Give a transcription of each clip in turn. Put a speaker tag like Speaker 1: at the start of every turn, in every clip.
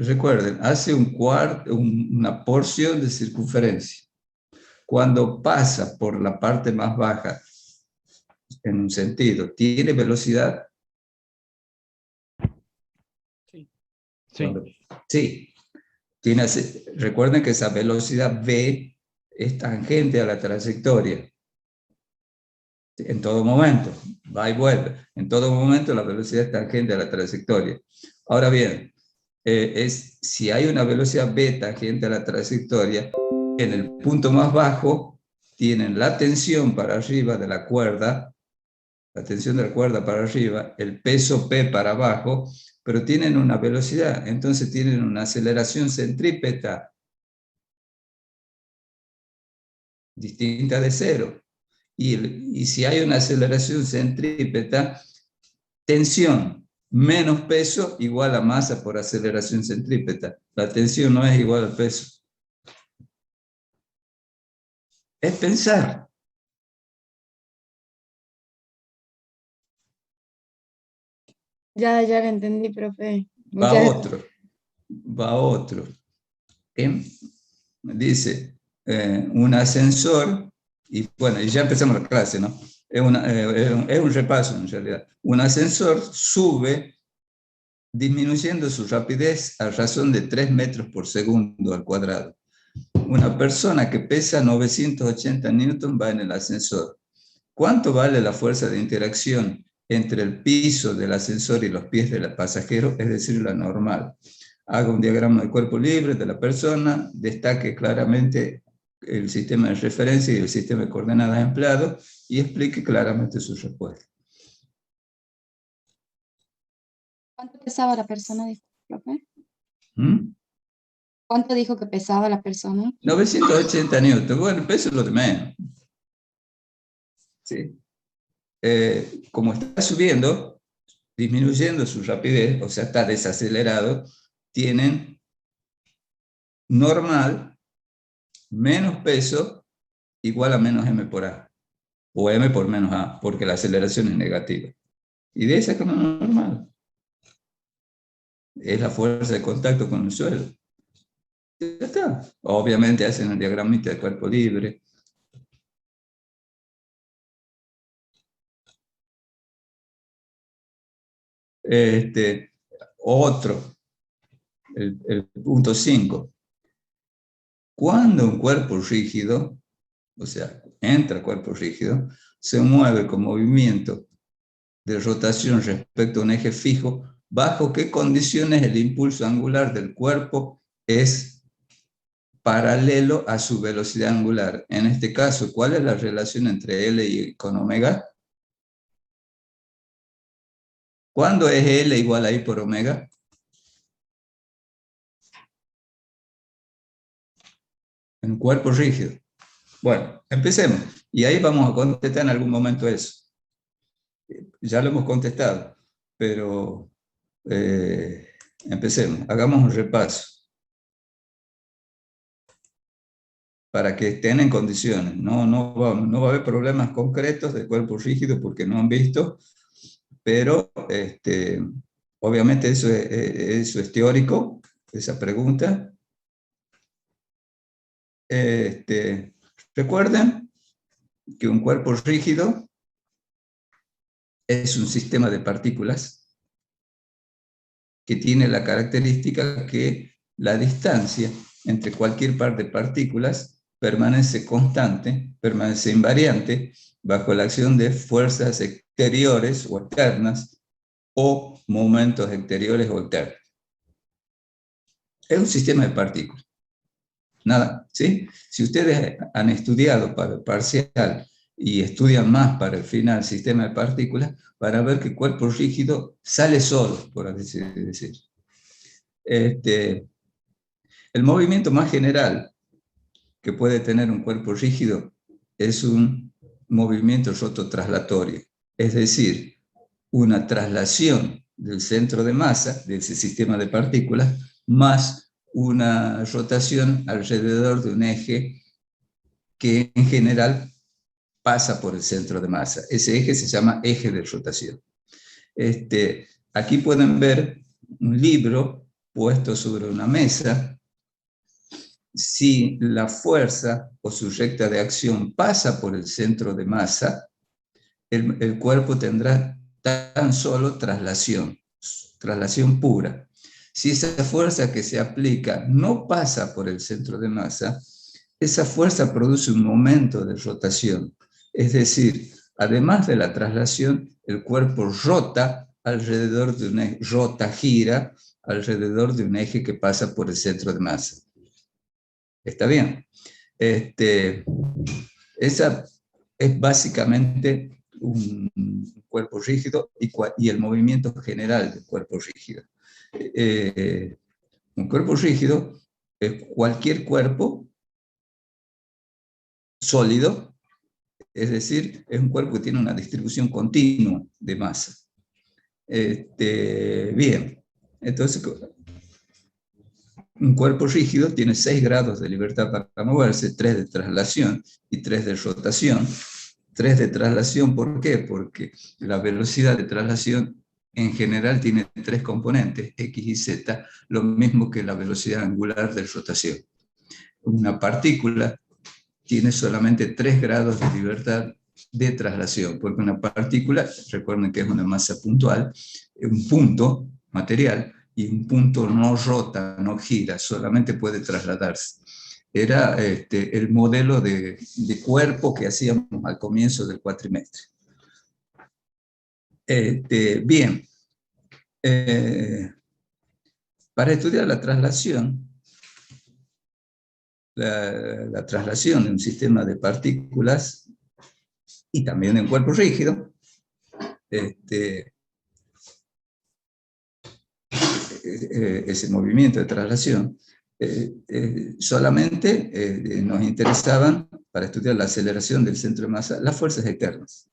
Speaker 1: recuerden, hace una porción de circunferencia. Cuando pasa por la parte más baja, en un sentido, ¿tiene velocidad?
Speaker 2: Sí.
Speaker 1: Cuando, sí. Recuerden que esa velocidad v es tangente a la trayectoria. En todo momento, va y vuelve. En todo momento la velocidad es tangente a la trayectoria. Ahora bien, si hay una velocidad v tangente a la trayectoria, en el punto más bajo tienen la tensión para arriba de la cuerda, la tensión de la cuerda para arriba, el peso P para abajo, pero tienen una velocidad, entonces tienen una aceleración centrípeta distinta de cero. Y si hay una aceleración centrípeta, tensión menos peso igual a masa por aceleración centrípeta. La tensión no es igual al peso. Es pensar.
Speaker 3: Ya lo entendí, profe.
Speaker 1: Va
Speaker 3: Muchas gracias.
Speaker 1: otro. Va otro. Dice, un ascensor, y bueno, y ya empezamos la clase, ¿no? Es un repaso en realidad. Un ascensor sube disminuyendo su rapidez a razón de 3 metros por segundo al cuadrado. Una persona que pesa 980 newton va en el ascensor. ¿Cuánto vale la fuerza de interacción entre el piso del ascensor y los pies del pasajero, es decir, la normal? Haga un diagrama de cuerpo libre de la persona, destaque claramente el sistema de referencia y el sistema de coordenadas empleado y explique claramente su respuesta.
Speaker 3: ¿Cuánto pesaba la persona, profe?
Speaker 1: ¿Mm?
Speaker 3: ¿Cuánto dijo que pesaba la persona?
Speaker 1: 980 newton. Bueno, el peso es lo de menos. ¿Sí? Como está subiendo, disminuyendo su rapidez, o sea, está desacelerado, tienen normal menos peso igual a menos m por a, o m por menos a, porque la aceleración es negativa. Y de esa como normal. Es la fuerza de contacto con el suelo. Ya está. Obviamente hacen el diagramita de cuerpo libre. Otro, el punto 5. Cuando un cuerpo rígido, o sea, entra cuerpo rígido, se mueve con movimiento de rotación respecto a un eje fijo, ¿bajo qué condiciones el impulso angular del cuerpo es paralelo a su velocidad angular? En este caso, ¿cuál es la relación entre L y con omega? ¿Cuándo es L igual a I por omega? En un cuerpo rígido. Bueno, empecemos. Y ahí vamos a contestar en algún momento eso. Ya lo hemos contestado, pero empecemos. Hagamos un repaso para que estén en condiciones. No va a haber problemas concretos de cuerpo rígido porque no han visto, pero obviamente eso es teórico, esa pregunta. Recuerden que un cuerpo rígido es un sistema de partículas que tiene la característica que la distancia entre cualquier par de partículas permanece constante, permanece invariante, bajo la acción de fuerzas exteriores o externas o momentos exteriores o externos. Es un sistema de partículas. Nada, ¿sí? Si ustedes han estudiado para el parcial y estudian más para el final sistema de partículas, van a ver que el cuerpo rígido sale solo, por así decir. El movimiento más general que puede tener un cuerpo rígido es un movimiento rototraslatorio, es decir, una traslación del centro de masa de ese sistema de partículas más una rotación alrededor de un eje que en general pasa por el centro de masa. Ese eje se llama eje de rotación. Aquí pueden ver un libro puesto sobre una mesa, si la fuerza o su recta de acción pasa por el centro de masa, el cuerpo tendrá tan solo traslación pura. Si esa fuerza que se aplica no pasa por el centro de masa, esa fuerza produce un momento de rotación. Es decir, además de la traslación, el cuerpo gira alrededor de un eje que pasa por el centro de masa. ¿Está bien? Esa es básicamente un cuerpo rígido y el movimiento general del cuerpo rígido. Un cuerpo rígido es cualquier cuerpo sólido, es decir, es un cuerpo que tiene una distribución continua de masa. Bien, entonces un cuerpo rígido tiene 6 grados de libertad para moverse, 3 de traslación y 3 de rotación. 3 de traslación, ¿por qué? Porque la velocidad de traslación en general tiene 3 componentes, X y Z, lo mismo que la velocidad angular de rotación. Una partícula tiene solamente 3 grados de libertad de traslación, porque una partícula, recuerden que es una masa puntual, un punto material, y un punto no rota, no gira, solamente puede trasladarse. Era el modelo de cuerpo que hacíamos al comienzo del cuatrimestre. Bien, para estudiar la traslación, la traslación de un sistema de partículas y también de un cuerpo rígido, ese movimiento de traslación, solamente nos interesaban, para estudiar la aceleración del centro de masa, las fuerzas externas.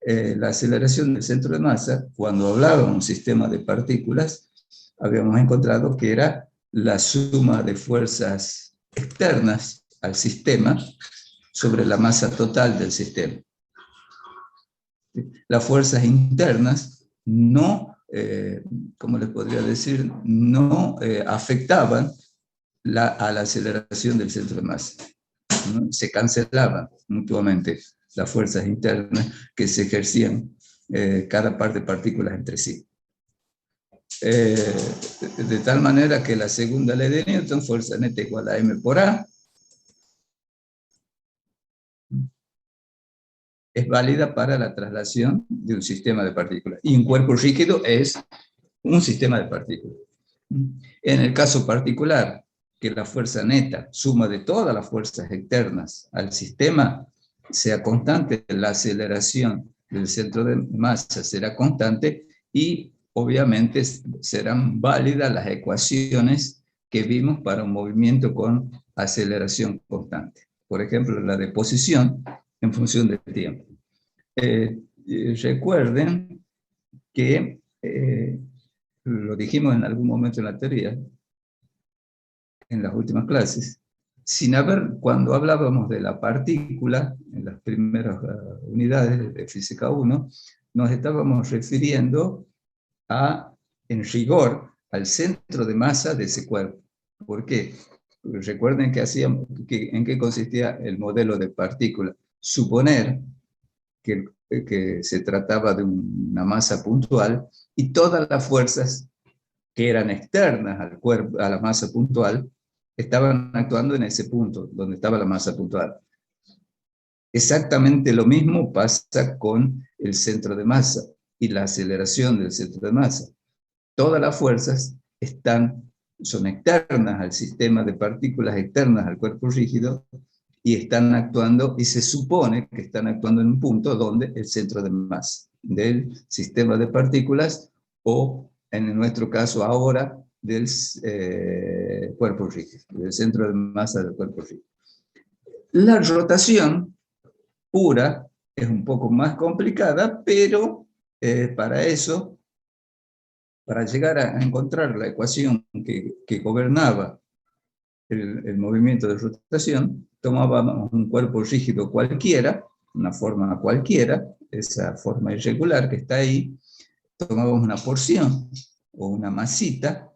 Speaker 1: La aceleración del centro de masa, cuando hablábamos de un sistema de partículas, habíamos encontrado que era la suma de fuerzas externas al sistema sobre la masa total del sistema. Las fuerzas internas no, ¿cómo les podría decir? No afectaban a la aceleración del centro de masa, ¿no? Se cancelaban mutuamente las fuerzas internas que se ejercían cada par de partículas entre sí. De tal manera que la segunda ley de Newton, fuerza neta igual a m por a, es válida para la traslación de un sistema de partículas. Y un cuerpo rígido es un sistema de partículas. En el caso particular, que la fuerza neta, suma de todas las fuerzas externas al sistema, sea constante, la aceleración del centro de masa será constante y obviamente serán válidas las ecuaciones que vimos para un movimiento con aceleración constante. Por ejemplo, la de posición en función del tiempo. Recuerden que lo dijimos en algún momento en la teoría, en las últimas clases, cuando hablábamos de la partícula, en las primeras unidades de Física 1, nos estábamos refiriendo en rigor, al centro de masa de ese cuerpo. ¿Por qué? Recuerden en qué consistía el modelo de partícula. Suponer que se trataba de una masa puntual y todas las fuerzas que eran externas al cuerpo, a la masa puntual, estaban actuando en ese punto donde estaba la masa puntual. Exactamente lo mismo pasa con el centro de masa y la aceleración del centro de masa. Todas las fuerzas son externas al sistema de partículas, externas al cuerpo rígido, y están actuando, y se supone que están actuando en un punto donde el centro de masa del sistema de partículas, o en nuestro caso ahora, del cuerpo rígido, del centro de masa del cuerpo rígido. La rotación pura es un poco más complicada, pero para eso, para llegar a encontrar la ecuación que gobernaba el movimiento de rotación, tomábamos un cuerpo rígido cualquiera, una forma cualquiera, esa forma irregular que está ahí, tomábamos una porción o una masita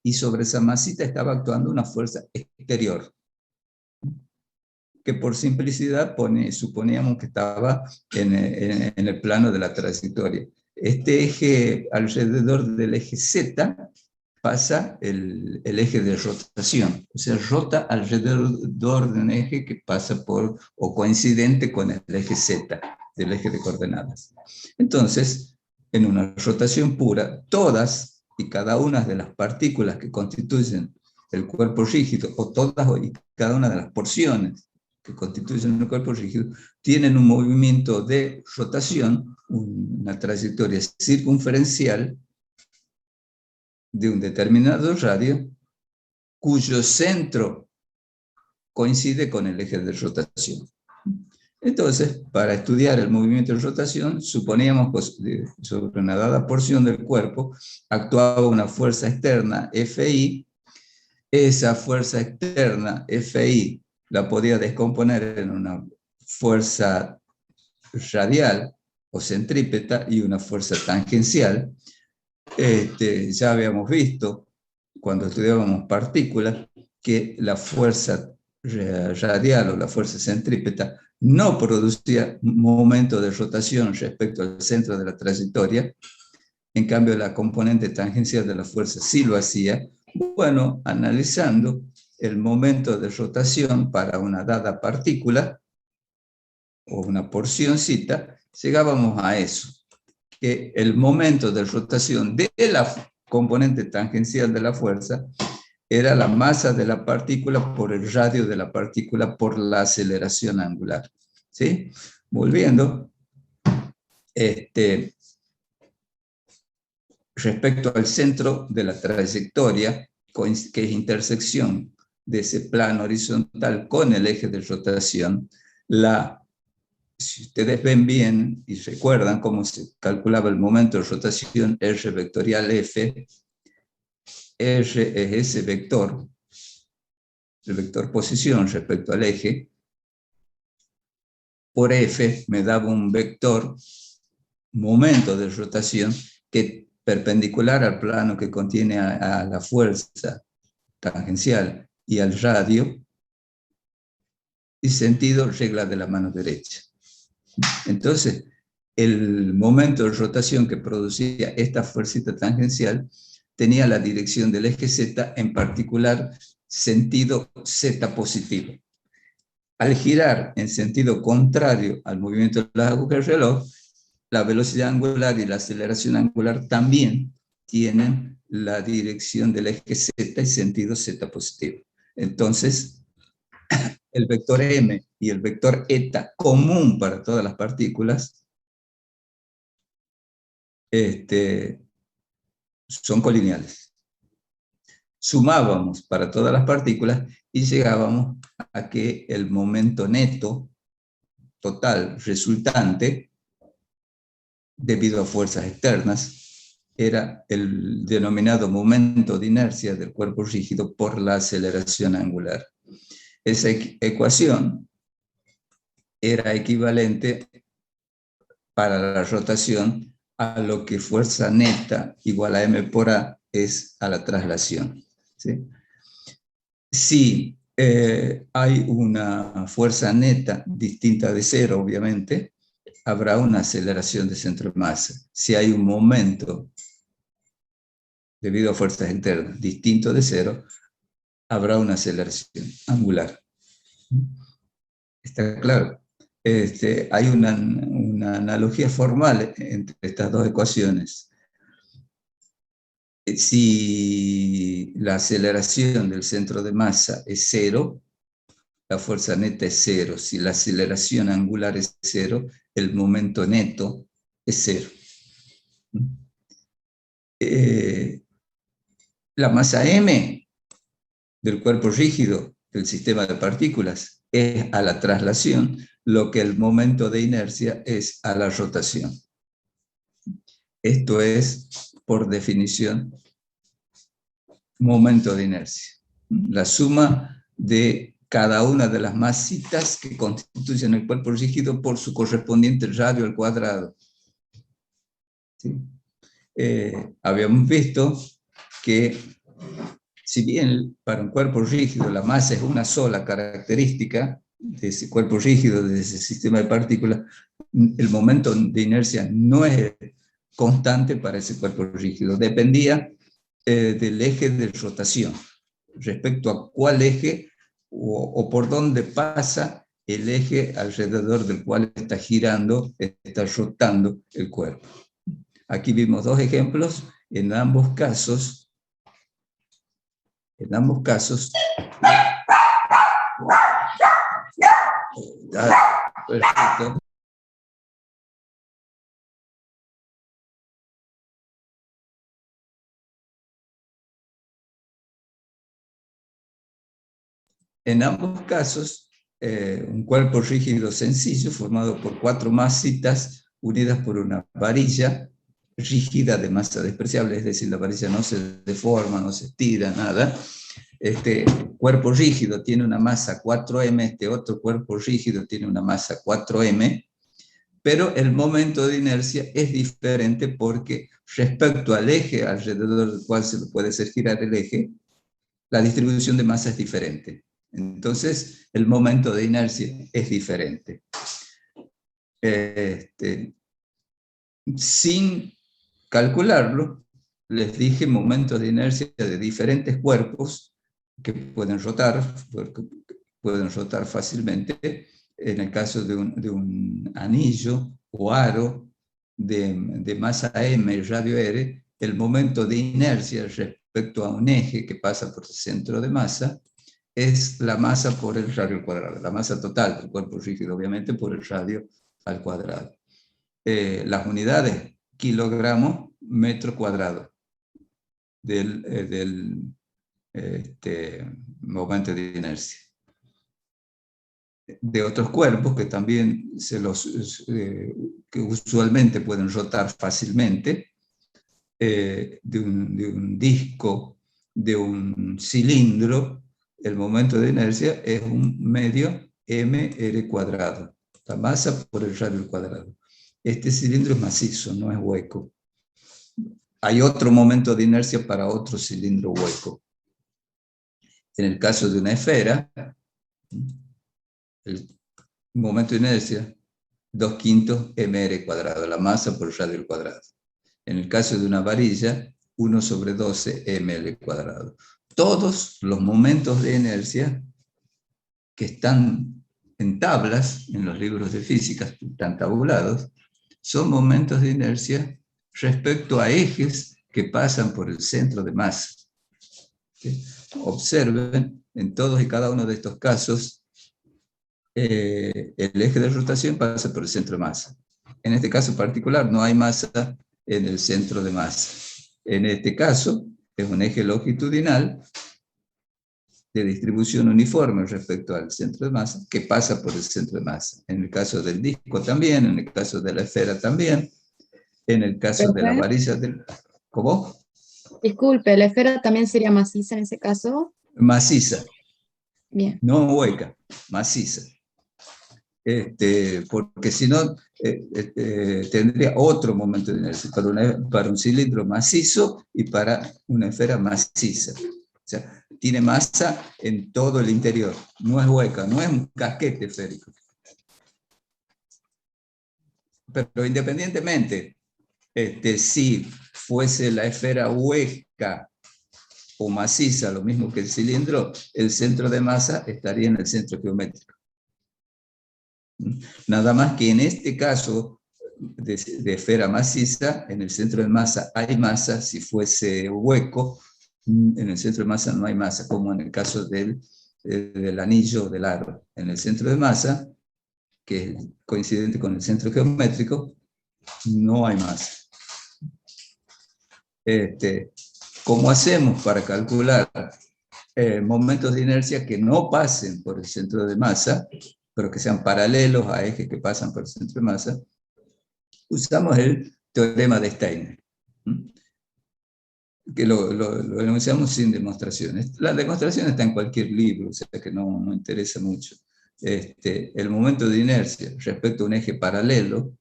Speaker 1: y sobre esa masita estaba actuando una fuerza exterior, que por simplicidad suponíamos que estaba en el plano de la trayectoria. Este eje, alrededor del eje Z, pasa el eje de rotación, o sea, rota alrededor de un eje que pasa por, o coincidente con el eje Z, del eje de coordenadas. Entonces, en una rotación pura, todas y cada una de las partículas que constituyen el cuerpo rígido, o todas y cada una de las porciones que constituyen el cuerpo rígido, tienen un movimiento de rotación, una trayectoria circunferencial de un determinado radio, cuyo centro coincide con el eje de rotación. Entonces, para estudiar el movimiento de rotación, suponíamos que sobre una dada porción del cuerpo actuaba una fuerza externa, Fi. Esa fuerza externa, Fi, la podía descomponer en una fuerza radial o centrípeta y una fuerza tangencial. Ya habíamos visto, cuando estudiábamos partículas, que la fuerza radial o la fuerza centrípeta no producía momento de rotación respecto al centro de la trayectoria. En cambio, la componente tangencial de la fuerza sí lo hacía. Bueno, analizando el momento de rotación para una dada partícula o una porcioncita, llegábamos a eso, que el momento de rotación de la componente tangencial de la fuerza era la masa de la partícula por el radio de la partícula por la aceleración angular. ¿Sí? Volviendo, respecto al centro de la trayectoria, que es intersección de ese plano horizontal con el eje de rotación, si ustedes ven bien y recuerdan cómo se calculaba el momento de rotación R vectorial F, R es ese vector, el vector posición respecto al eje, por F me daba un vector momento de rotación que perpendicular al plano que contiene a la fuerza tangencial y al radio, y sentido regla de la mano derecha. Entonces, el momento de rotación que producía esta fuercita tangencial tenía la dirección del eje Z, en particular sentido Z positivo. Al girar en sentido contrario al movimiento de las agujas del reloj, la velocidad angular y la aceleración angular también tienen la dirección del eje Z y sentido Z positivo. Entonces, el vector M y el vector eta común para todas las partículas son colineales. Sumábamos para todas las partículas y llegábamos a que el momento neto total resultante, debido a fuerzas externas, era el denominado momento de inercia del cuerpo rígido por la aceleración angular. Esa ecuación era equivalente para la rotación a lo que fuerza neta igual a m por a es a la traslación. ¿Sí? Si hay una fuerza neta distinta de cero, obviamente, habrá una aceleración de centro de masa. Si hay un momento debido a fuerzas internas distinto de cero, habrá una aceleración angular. ¿Está claro? Hay una analogía formal entre estas dos ecuaciones. Si la aceleración del centro de masa es cero, la fuerza neta es cero. Si la aceleración angular es cero, el momento neto es cero. La masa m del cuerpo rígido del sistema de partículas es a la traslación lo que el momento de inercia es a la rotación. Esto es, por definición, momento de inercia. La suma de cada una de las masitas que constituyen el cuerpo rígido por su correspondiente radio al cuadrado. ¿Sí? Habíamos visto que si bien para un cuerpo rígido la masa es una sola característica de ese cuerpo rígido, de ese sistema de partículas, el momento de inercia no es constante para ese cuerpo rígido. Dependía del eje de rotación, respecto a cuál eje o por dónde pasa el eje alrededor del cual está girando, está rotando el cuerpo. Aquí vimos dos ejemplos, en ambos casos, perfecto. En ambos casos, un cuerpo rígido sencillo formado por 4 masitas unidas por una varilla rígida de masa despreciable, es decir, la varilla no se deforma, no se estira, nada. Este cuerpo rígido tiene una masa 4m, este otro cuerpo rígido tiene una masa 4m, pero el momento de inercia es diferente porque respecto al eje alrededor del cual se puede hacer girar el eje, la distribución de masa es diferente. Entonces, el momento de inercia es diferente. Sin calcularlo, les dije momentos de inercia de diferentes cuerpos que pueden rotar fácilmente. En el caso de un anillo o aro de masa m y radio r, el momento de inercia respecto a un eje que pasa por el centro de masa es la masa por el radio al cuadrado, la masa total del cuerpo rígido, obviamente, por el radio al cuadrado. Las unidades, kilogramos, metro cuadrado del momento de inercia. De otros cuerpos que también que usualmente pueden rotar fácilmente, de un disco, de un cilindro, el momento de inercia es un medio mr cuadrado, la masa por el radio al cuadrado. Este cilindro es macizo, no es hueco. Hay otro momento de inercia para otro cilindro hueco. En el caso de una esfera, el momento de inercia, 2/5 mr cuadrado, la masa por el radio al cuadrado. En el caso de una varilla, 1/12 ml cuadrado. Todos los momentos de inercia que están en tablas, en los libros de física, están tabulados, son momentos de inercia respecto a ejes que pasan por el centro de masa. ¿Sí? Observen, en todos y cada uno de estos casos, el eje de rotación pasa por el centro de masa. En este caso particular no hay masa en el centro de masa. En este caso es un eje longitudinal de distribución uniforme respecto al centro de masa que pasa por el centro de masa. En el caso del disco también, en el caso de la esfera también, en el caso de la varilla del... ¿Cómo?
Speaker 3: Disculpe, ¿la esfera también sería maciza en ese caso?
Speaker 1: Maciza.
Speaker 3: Bien.
Speaker 1: No hueca, maciza. Porque si no, tendría otro momento de inercia para un cilindro macizo y para una esfera maciza. O sea, tiene masa en todo el interior, no es hueca, no es un casquete esférico. Pero independientemente, si fuese la esfera hueca o maciza, lo mismo que el cilindro, el centro de masa estaría en el centro geométrico. Nada más que en este caso de esfera maciza, en el centro de masa hay masa. Si fuese hueco, en el centro de masa no hay masa, como en el caso del anillo del aro. En el centro de masa, que es coincidente con el centro geométrico, no hay masa. ¿Cómo hacemos para calcular momentos de inercia que no pasen por el centro de masa, pero que sean paralelos a ejes que pasan por el centro de masa? Usamos el teorema de Steiner, que lo enunciamos sin demostraciones. La demostración está en cualquier libro, o sea que no interesa mucho. El momento de inercia respecto a un eje paralelo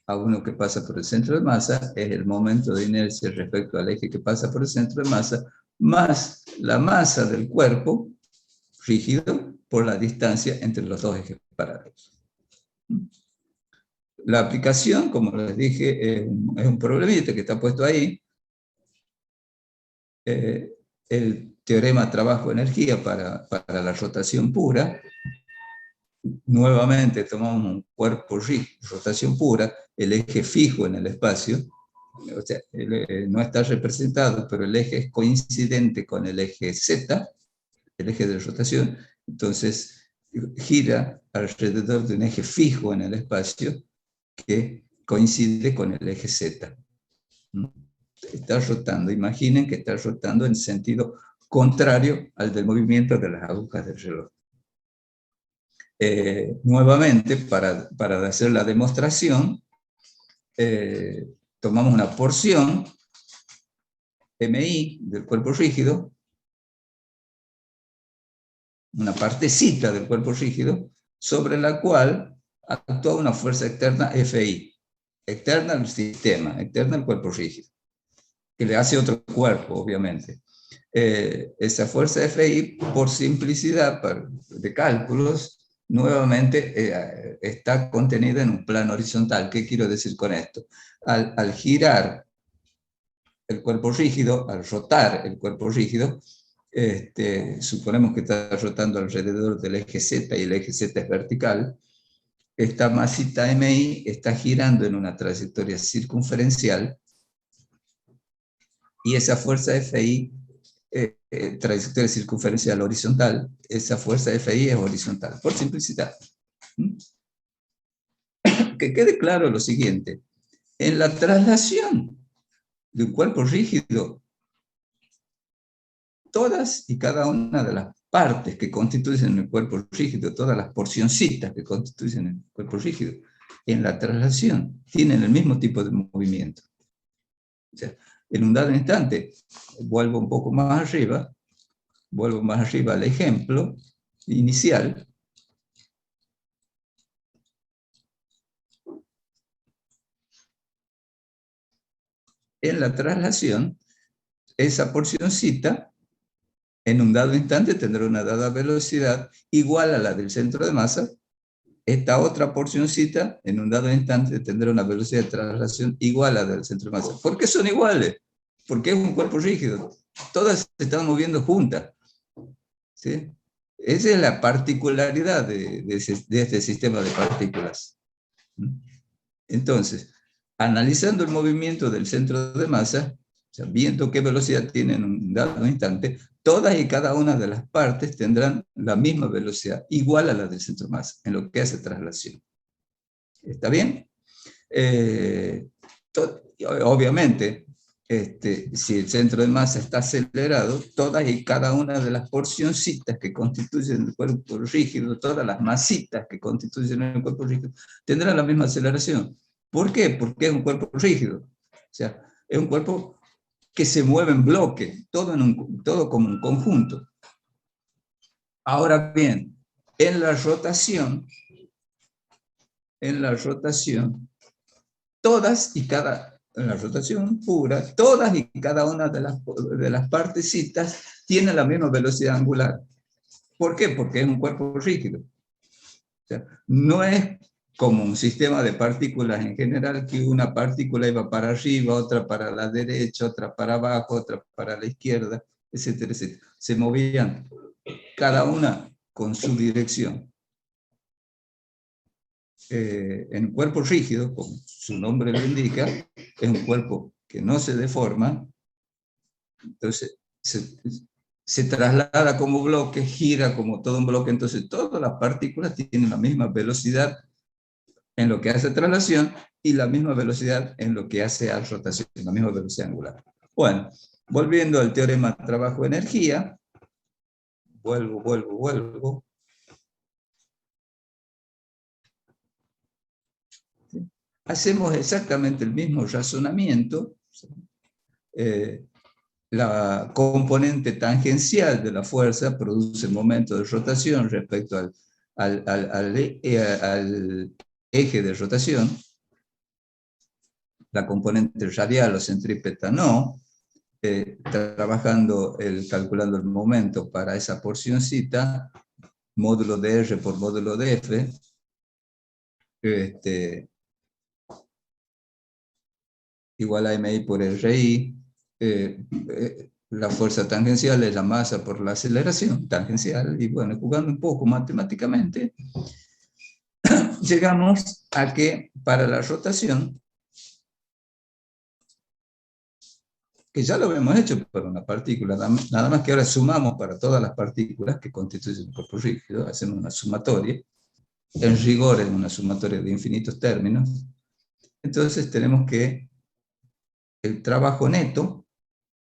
Speaker 1: a uno que pasa por el centro de masa es el momento de inercia respecto al eje que pasa por el centro de masa más la masa del cuerpo rígido por la distancia entre los dos ejes paralelos. La aplicación, como les dije, es un problemita que está puesto ahí. El teorema trabajo-energía para la rotación pura. Nuevamente tomamos un cuerpo rígido, rotación pura, el eje fijo en el espacio, o sea, no está representado, pero el eje es coincidente con el eje Z, el eje de rotación, entonces gira alrededor de un eje fijo en el espacio que coincide con el eje Z. Está rotando, imaginen que está rotando en sentido contrario al del movimiento de las agujas del reloj. Nuevamente, para hacer la demostración, tomamos una porción MI del cuerpo rígido, una partecita del cuerpo rígido, sobre la cual actúa una fuerza externa FI, externa al sistema, externa al cuerpo rígido, que le hace otro cuerpo, obviamente. Esa fuerza FI, por simplicidad de cálculos, nuevamente está contenida en un plano horizontal. ¿Qué quiero decir con esto? Al girar el cuerpo rígido, al rotar el cuerpo rígido, suponemos que está rotando alrededor del eje Z y el eje Z es vertical, esta masita MI está girando en una trayectoria circunferencial y esa fuerza FI, trayectoria circunferencial horizontal, esa fuerza FI es horizontal, por simplicidad. Que quede claro lo siguiente, en la traslación de un cuerpo rígido, todas y cada una de las partes que constituyen el cuerpo rígido, todas las porcioncitas que constituyen el cuerpo rígido, en la traslación tienen el mismo tipo de movimiento. O sea, en un dado instante, vuelvo un poco más arriba al ejemplo inicial. En la traslación, esa porcioncita, en un dado instante tendrá una dada velocidad igual a la del centro de masa. Esta otra porcioncita, en un dado instante, tendrá una velocidad de traslación igual a la del centro de masa. ¿Por qué son iguales? Porque es un cuerpo rígido. Todas se están moviendo juntas. ¿Sí? Esa es la particularidad de este sistema de partículas. Entonces, analizando el movimiento del centro de masa, o sea, viendo qué velocidad tiene en un dado instante, todas y cada una de las partes tendrán la misma velocidad, igual a la del centro de masa, en lo que hace traslación. ¿Está bien? Obviamente, si el centro de masa está acelerado, todas y cada una de las porcioncitas que constituyen el cuerpo rígido, todas las masitas que constituyen el cuerpo rígido, tendrán la misma aceleración. ¿Por qué? Porque es un cuerpo rígido. O sea, es un cuerpo que se mueve en bloque, todo como un conjunto. Ahora bien, en la rotación, todas y cada, en la rotación pura, todas y cada una de las partecitas tienen la misma velocidad angular. ¿Por qué? Porque es un cuerpo rígido. O sea, no es como un sistema de partículas en general, que una partícula iba para arriba, otra para la derecha, otra para abajo, otra para la izquierda, etcétera, etcétera. Se movían cada una con su dirección. En un cuerpo rígido, como su nombre lo indica, es un cuerpo que no se deforma, entonces se traslada como bloque, gira como todo un bloque, entonces todas las partículas tienen la misma velocidad en lo que hace traslación y la misma velocidad en lo que hace a rotación, la misma velocidad angular. Bueno, volviendo al teorema trabajo-energía, vuelvo. Hacemos exactamente el mismo razonamiento. La componente tangencial de la fuerza produce el momento de rotación respecto al eje de rotación. La componente radial o centrípeta no. trabajando, calculando el momento para esa porcioncita, módulo de R por módulo de F, igual a MI por RI, la fuerza tangencial es la masa por la aceleración tangencial, y bueno, jugando un poco matemáticamente, llegamos a que para la rotación, que ya lo habíamos hecho para una partícula, nada más que ahora sumamos para todas las partículas que constituyen un cuerpo rígido, hacemos una sumatoria, en rigor es una sumatoria de infinitos términos, entonces tenemos que el trabajo neto,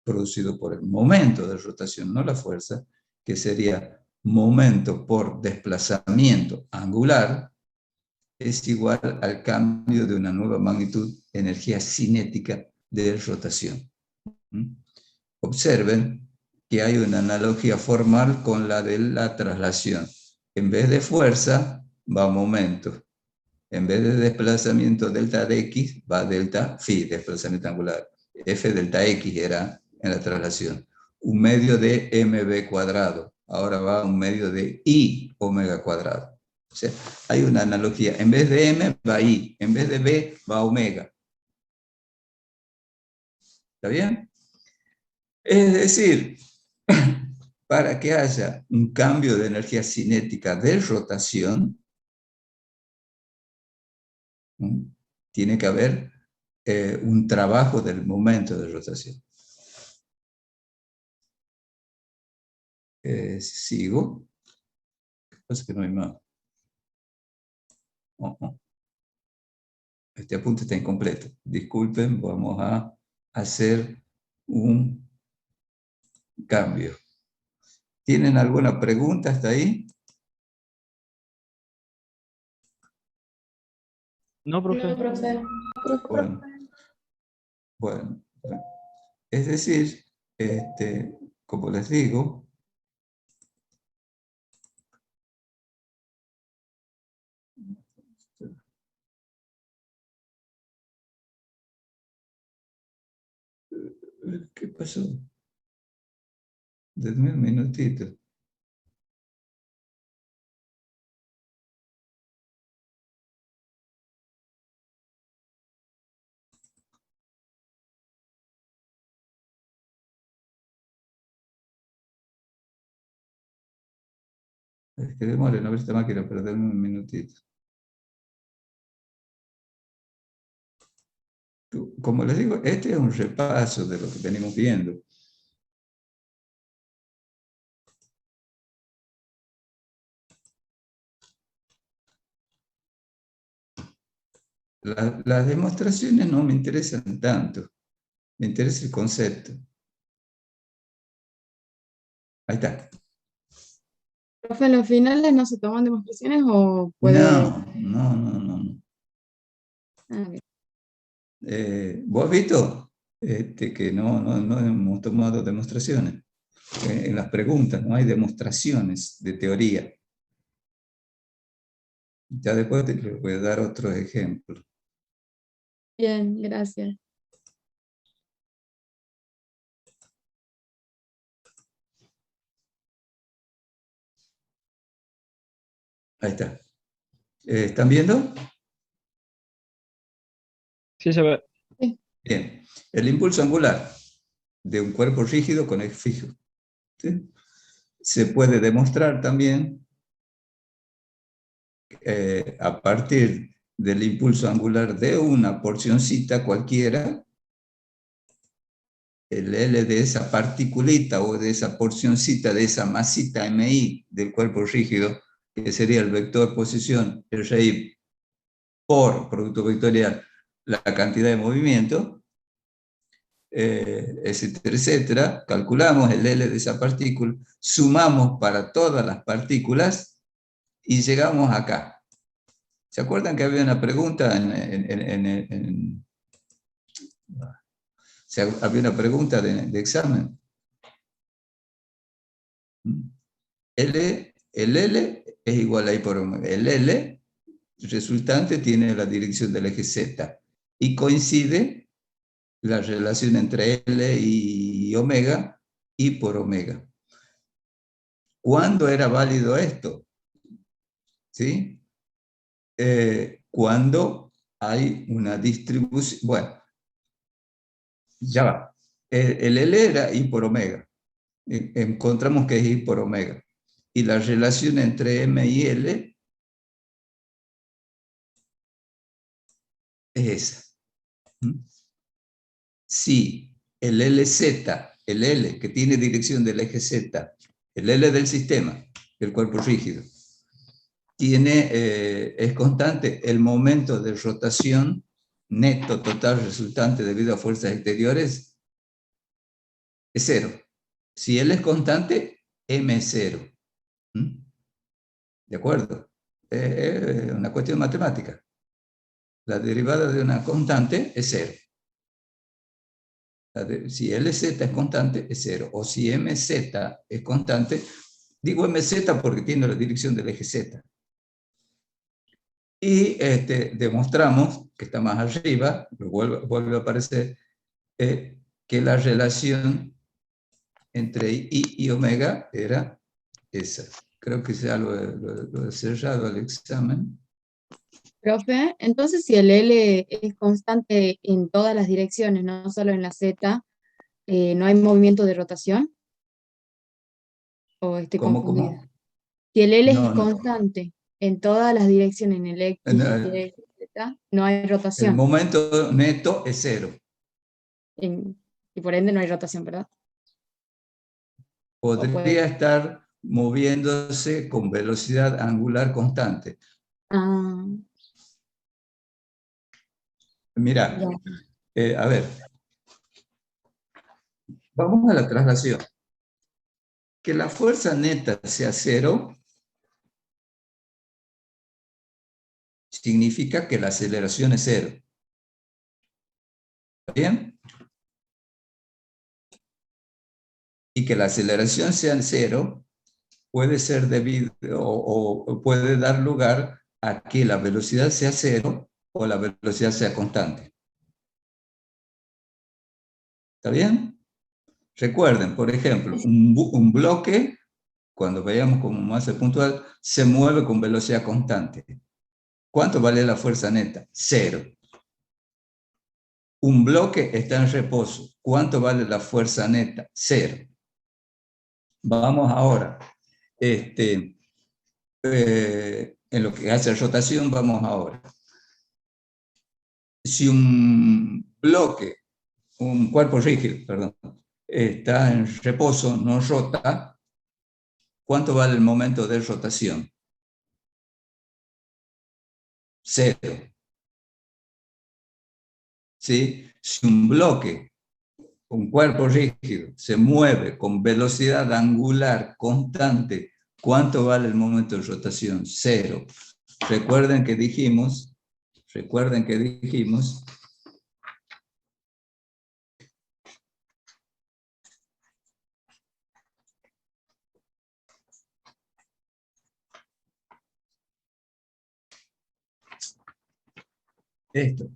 Speaker 1: producido por el momento de rotación, no la fuerza, que sería momento por desplazamiento angular, es igual al cambio de una nueva magnitud, energía cinética de rotación. Observen que hay una analogía formal con la de la traslación. En vez de fuerza, va momento. En vez de desplazamiento delta de x, va delta phi, desplazamiento angular. F delta x era en la traslación. Un medio de mv cuadrado. Ahora va un medio de i omega cuadrado. O sea, hay una analogía. En vez de m, va i. En vez de b, va omega. ¿Está bien? Es decir, para que haya un cambio de energía cinética de rotación, tiene que haber un trabajo del momento de rotación. Sigo. Pasa que no hay más. Este apunte está incompleto. Disculpen, vamos a hacer un cambio. ¿Tienen alguna pregunta hasta ahí?
Speaker 2: No, profe.
Speaker 3: No, profe.
Speaker 1: Bueno. Es decir, como les digo, ¿qué pasó? Denme un minutito. Es que demore no ver esta máquina, pero denme un minutito. Como les digo, este es un repaso de lo que venimos viendo. Las demostraciones no me interesan tanto, me interesa el concepto. Ahí está.
Speaker 3: Profe, ¿en los finales no se toman demostraciones o puede...?
Speaker 1: No.
Speaker 3: A ver.
Speaker 1: ¿Vos has visto que no hemos tomado demostraciones? En las preguntas no hay demostraciones de teoría. Ya después les voy a dar otros ejemplos.
Speaker 3: Bien, gracias.
Speaker 1: Ahí está. ¿Están viendo?
Speaker 2: Sí, se ve.
Speaker 3: Sí.
Speaker 1: Bien. El impulso angular de un cuerpo rígido con eje fijo. ¿Sí? Se puede demostrar también a partir del impulso angular de una porcioncita cualquiera, el L de esa particulita o de esa porcioncita, de esa masita MI del cuerpo rígido, que sería el vector posición RI por producto vectorial, la cantidad de movimiento, etcétera, etcétera, calculamos el L de esa partícula, sumamos para todas las partículas y llegamos acá. ¿Se acuerdan que había una pregunta había una pregunta de examen? El L es igual a I por omega. El L resultante tiene la dirección del eje Z y coincide la relación entre L y omega, I por omega. ¿Cuándo era válido esto? ¿Sí? Cuando hay una distribución, bueno, ya va. El L era I por omega. Encontramos que es I por omega. Y la relación entre M y L es esa. Si el LZ, el L que tiene dirección del eje Z, el L del sistema, del cuerpo rígido, es constante, el momento de rotación neto total resultante debido a fuerzas exteriores es cero. Si L es constante, M es cero. ¿De acuerdo? Es una cuestión matemática. La derivada de una constante es cero. Si LZ es constante, es cero. O si MZ es constante, digo MZ porque tiene la dirección del eje Z. Y demostramos, que está más arriba, vuelve a aparecer, que la relación entre I y omega era esa. Creo que ya lo he cerrado el examen.
Speaker 3: Profe, entonces si el L es constante en todas las direcciones, no solo en la Z, ¿no hay movimiento de rotación? ¿O estoy
Speaker 1: ¿Cómo,
Speaker 3: confundida?
Speaker 1: cómo?
Speaker 3: Si el L es
Speaker 1: No, no.
Speaker 3: constante en todas las direcciones, en el X, Y, Z, no hay
Speaker 1: El
Speaker 3: rotación.
Speaker 1: momento neto es cero.
Speaker 3: Y por ende no hay rotación, ¿verdad?
Speaker 1: Podría estar moviéndose con velocidad angular constante.
Speaker 3: Ah,
Speaker 1: Mira,
Speaker 3: ya.
Speaker 1: a ver, vamos a la traslación. Que la fuerza neta sea cero significa que la aceleración es cero. ¿Está bien? Y que la aceleración sea cero puede ser debido o puede dar lugar a que la velocidad sea cero o la velocidad sea constante. ¿Está bien? Recuerden, por ejemplo, un bloque, cuando veamos como masa puntual, se mueve con velocidad constante. ¿Cuánto vale la fuerza neta? Cero. Un bloque está en reposo. ¿Cuánto vale la fuerza neta? Cero. Vamos ahora. En lo que hace rotación, vamos ahora. Si un bloque, un cuerpo rígido, perdón, está en reposo, no rota, ¿cuánto vale el momento de rotación? Cero. ¿Sí? Si un bloque, un cuerpo rígido, se mueve con velocidad angular constante, ¿cuánto vale el momento de rotación? Cero. Recuerden que dijimos esto,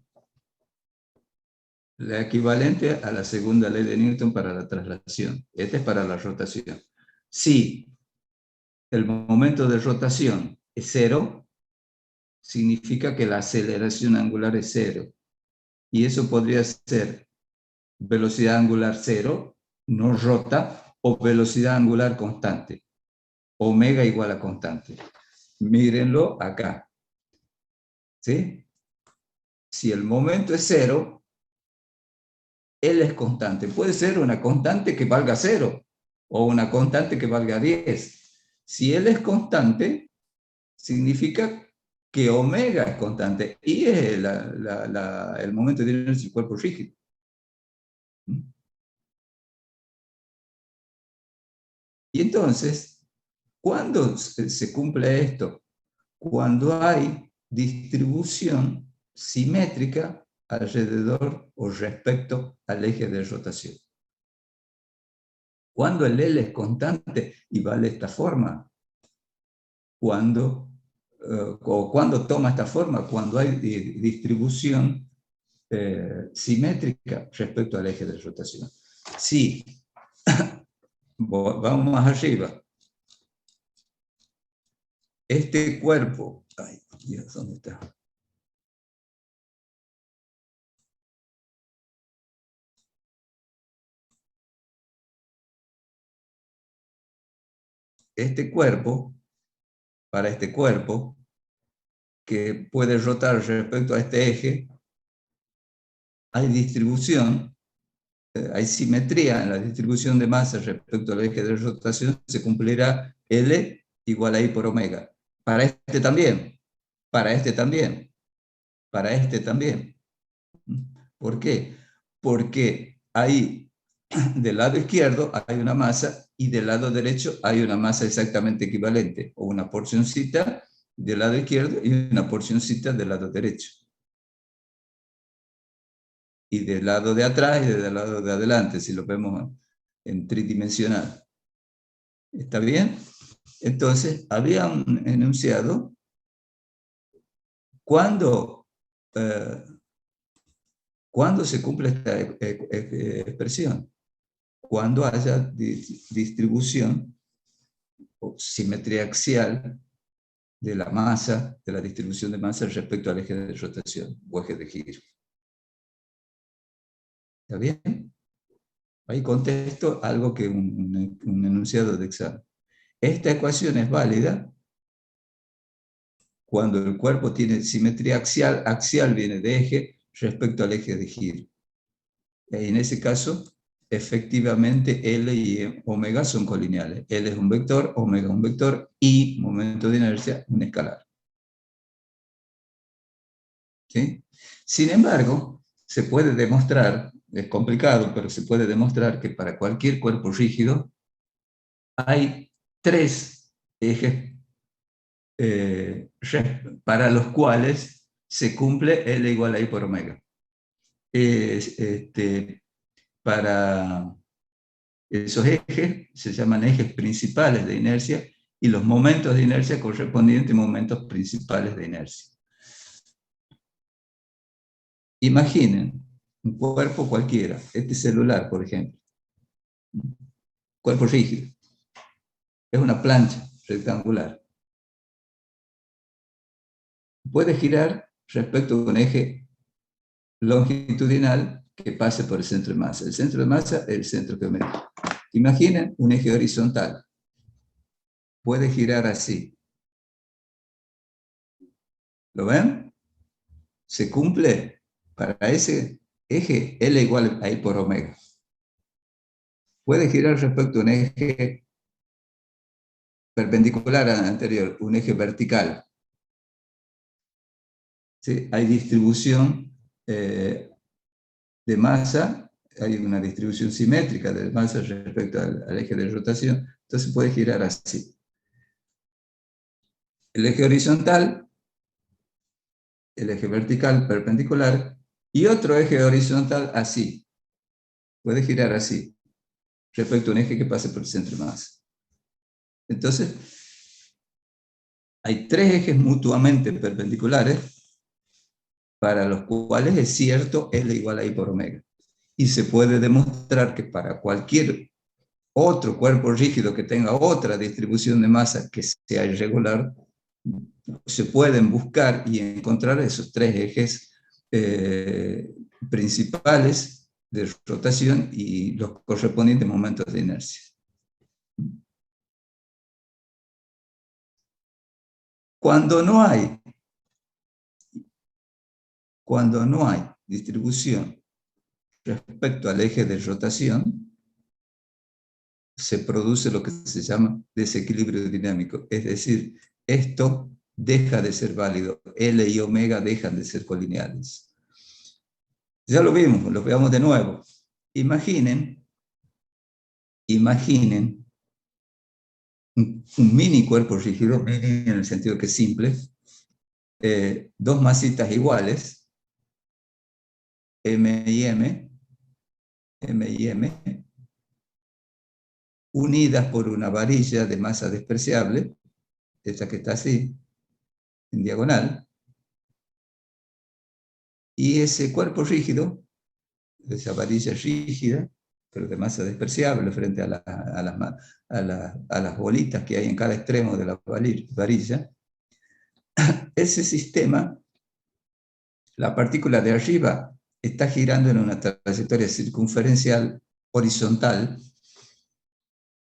Speaker 1: la equivalente a la segunda ley de Newton para la traslación. Este es para la rotación. Si el momento de rotación es cero, significa que la aceleración angular es cero. Y eso podría ser velocidad angular cero, no rota, o velocidad angular constante. Omega igual a constante. Mírenlo acá. ¿Sí? Si el momento es cero, L es constante. Puede ser una constante que valga 0 o una constante que valga 10. Si L es constante, significa que omega es constante y es el momento de inercia del cuerpo rígido. Y entonces, ¿cuándo se cumple esto? Cuando hay distribución simétrica alrededor o respecto al eje de rotación. Cuando el L es constante y vale esta forma, cuando toma esta forma, cuando hay distribución simétrica respecto al eje de rotación. Si vamos más arriba, este cuerpo, ay Dios, ¿dónde está? Este cuerpo, para este cuerpo, que puede rotar respecto a este eje, hay distribución, hay simetría en la distribución de masa respecto al eje de rotación, se cumplirá L igual a I por omega. Para este también, para este también, para este también. ¿Por qué? Porque ahí del lado izquierdo hay una masa y del lado derecho hay una masa exactamente equivalente, o una porcioncita del lado izquierdo y una porcioncita del lado derecho. Y del lado de atrás y del lado de adelante, si lo vemos en tridimensional. ¿Está bien? Entonces, había un enunciado cuando se cumple esta expresión, cuando haya distribución o simetría axial de la masa, de la distribución de masa respecto al eje de rotación o eje de giro. ¿Está bien? Ahí contesto algo que un enunciado de examen. Esta ecuación es válida cuando el cuerpo tiene simetría axial, axial viene de eje respecto al eje de giro. Y en ese caso, efectivamente, L y omega son colineales. L es un vector, omega un vector, y momento de inercia, un escalar. ¿Sí? Sin embargo, se puede demostrar, es complicado, pero se puede demostrar que para cualquier cuerpo rígido hay tres ejes para los cuales se cumple L igual a I por omega. Para esos ejes se llaman ejes principales de inercia y los momentos de inercia correspondientes a momentos principales de inercia. Imaginen un cuerpo cualquiera, este celular, por ejemplo, cuerpo rígido, es una plancha rectangular. Puede girar respecto a un eje longitudinal que pase por el centro de masa. El centro de masa es el centro geométrico. Imaginen un eje horizontal. Puede girar así. ¿Lo ven? Se cumple para ese eje L igual a I por omega. Puede girar respecto a un eje perpendicular al anterior, un eje vertical. ¿Sí? Hay distribución de masa, hay una distribución simétrica de masa respecto al eje de rotación, entonces puede girar así. El eje horizontal, el eje vertical perpendicular, y otro eje horizontal así. Puede girar así, respecto a un eje que pase por el centro de masa. Entonces, hay tres ejes mutuamente perpendiculares para los cuales es cierto L igual a I por omega. Y se puede demostrar que para cualquier otro cuerpo rígido que tenga otra distribución de masa que sea irregular, se pueden buscar y encontrar esos tres ejes principales de rotación y los correspondientes momentos de inercia. Cuando no hay distribución respecto al eje de rotación, se produce lo que se llama desequilibrio dinámico. Es decir, esto deja de ser válido. L y omega dejan de ser colineales. Ya lo vimos, lo veamos de nuevo. Imaginen un mini cuerpo rígido, mini en el sentido que es simple, dos masitas iguales, M y M, unidas por una varilla de masa despreciable, esta que está así, en diagonal, Y ese cuerpo rígido, esa varilla rígida, pero de masa despreciable frente a las bolitas que hay en cada extremo de la varilla, ese sistema, la partícula de arriba está girando en una trayectoria circunferencial horizontal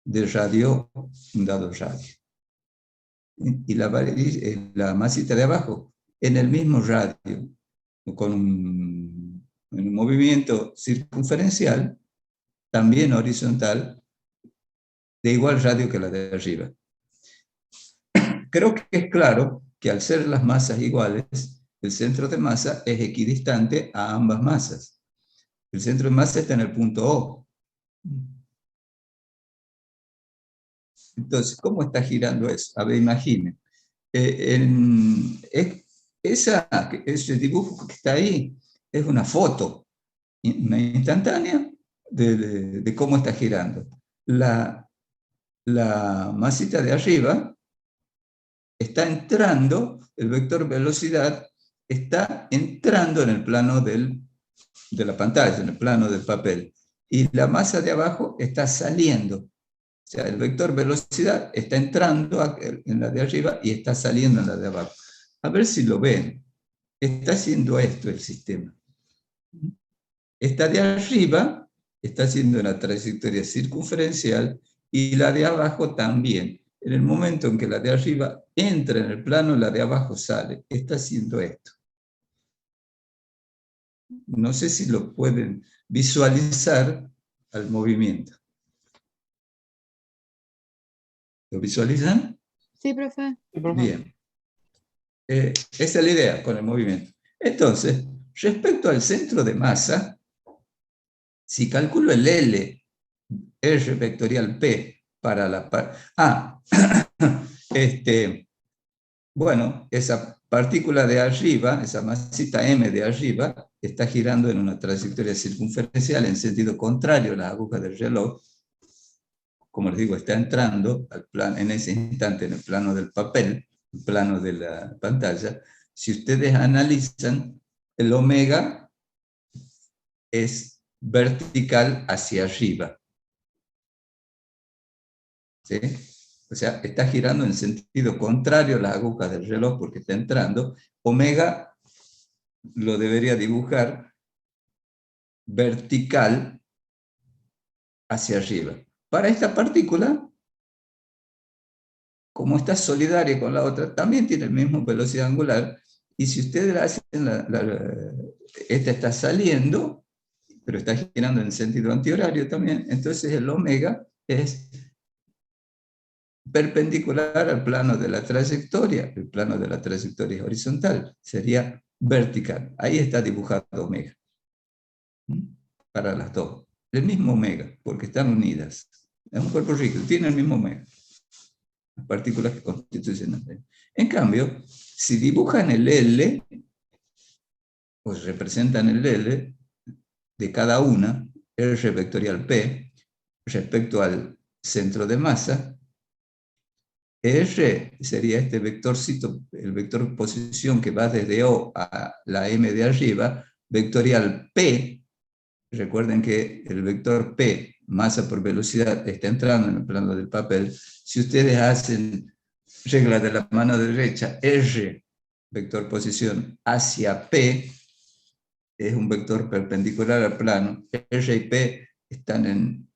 Speaker 1: de radio, un dado radio. Y la masita de abajo en el mismo radio, con un movimiento circunferencial, también horizontal, de igual radio que la de arriba. Creo que es claro que al ser las masas iguales, el centro de masa es equidistante a ambas masas. El centro de masa está en el punto O. Entonces, ¿cómo está girando eso? A ver, imaginen. Ese dibujo que está ahí es una foto, una instantánea de cómo está girando. La masita de arriba está entrando, el vector velocidad está entrando en el plano de la pantalla, en el plano del papel. Y la masa de abajo está saliendo. O sea, el vector velocidad está entrando en la de arriba y está saliendo en la de abajo. A ver si lo ven. Está haciendo esto el sistema. Esta de arriba está haciendo una trayectoria circunferencial y la de abajo también. En el momento en que la de arriba entra en el plano, la de abajo sale. Está haciendo esto. No sé si lo pueden visualizar al movimiento. ¿Lo visualizan?
Speaker 3: Sí, profe.
Speaker 1: Bien. Esa es la idea con el movimiento. Entonces, respecto al centro de masa, si calculo el L, R vectorial P, para la bueno, esa partícula de arriba, esa masita M de arriba, está girando en una trayectoria circunferencial en sentido contrario a las agujas del reloj. Como les digo, está entrando al plano, en ese instante en el plano del papel, el plano de la pantalla. Si ustedes analizan, el omega es vertical hacia arriba. ¿Sí? O sea, está girando en sentido contrario a las agujas del reloj porque está entrando. Omega lo debería dibujar vertical hacia arriba. Para esta partícula, como está solidaria con la otra, también tiene la misma velocidad angular. Y si ustedes la hacen, esta está saliendo, pero está girando en sentido antihorario también, entonces el omega es perpendicular al plano de la trayectoria. El plano de la trayectoria es horizontal, sería vertical. Ahí está dibujado omega. Para las dos. El mismo omega, porque están unidas. Es un cuerpo rígido, tiene el mismo omega. Las partículas que constituyen el L. En cambio, si dibujan el L, pues representan el L de cada una, R vectorial P, respecto al centro de masa. R sería este vectorcito, el vector posición que va desde O a la M de arriba, vectorial P. Recuerden que el vector P, masa por velocidad, está entrando en el plano del papel. Si ustedes hacen regla de la mano derecha, R, vector posición, hacia P, es un vector perpendicular al plano. R y P están en...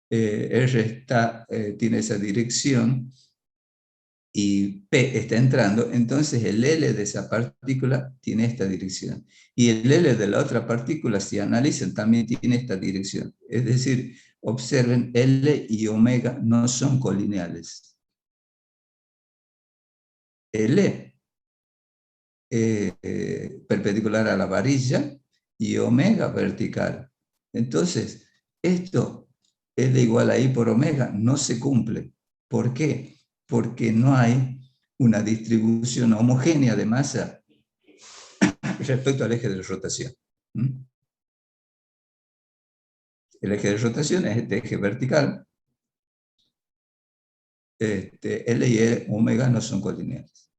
Speaker 1: R tiene esa dirección y P está entrando, entonces el L de esa partícula tiene esta dirección. Y el L de la otra partícula, si analizan, también tiene esta dirección. Es decir, observen, L y omega no son colineales. L perpendicular a la varilla y omega vertical. Entonces, esto L igual a I por omega no se cumple. ¿Por qué? Porque no hay una distribución homogénea de masa respecto al eje de rotación. El eje de rotación es este eje vertical. L y omega no son colineales.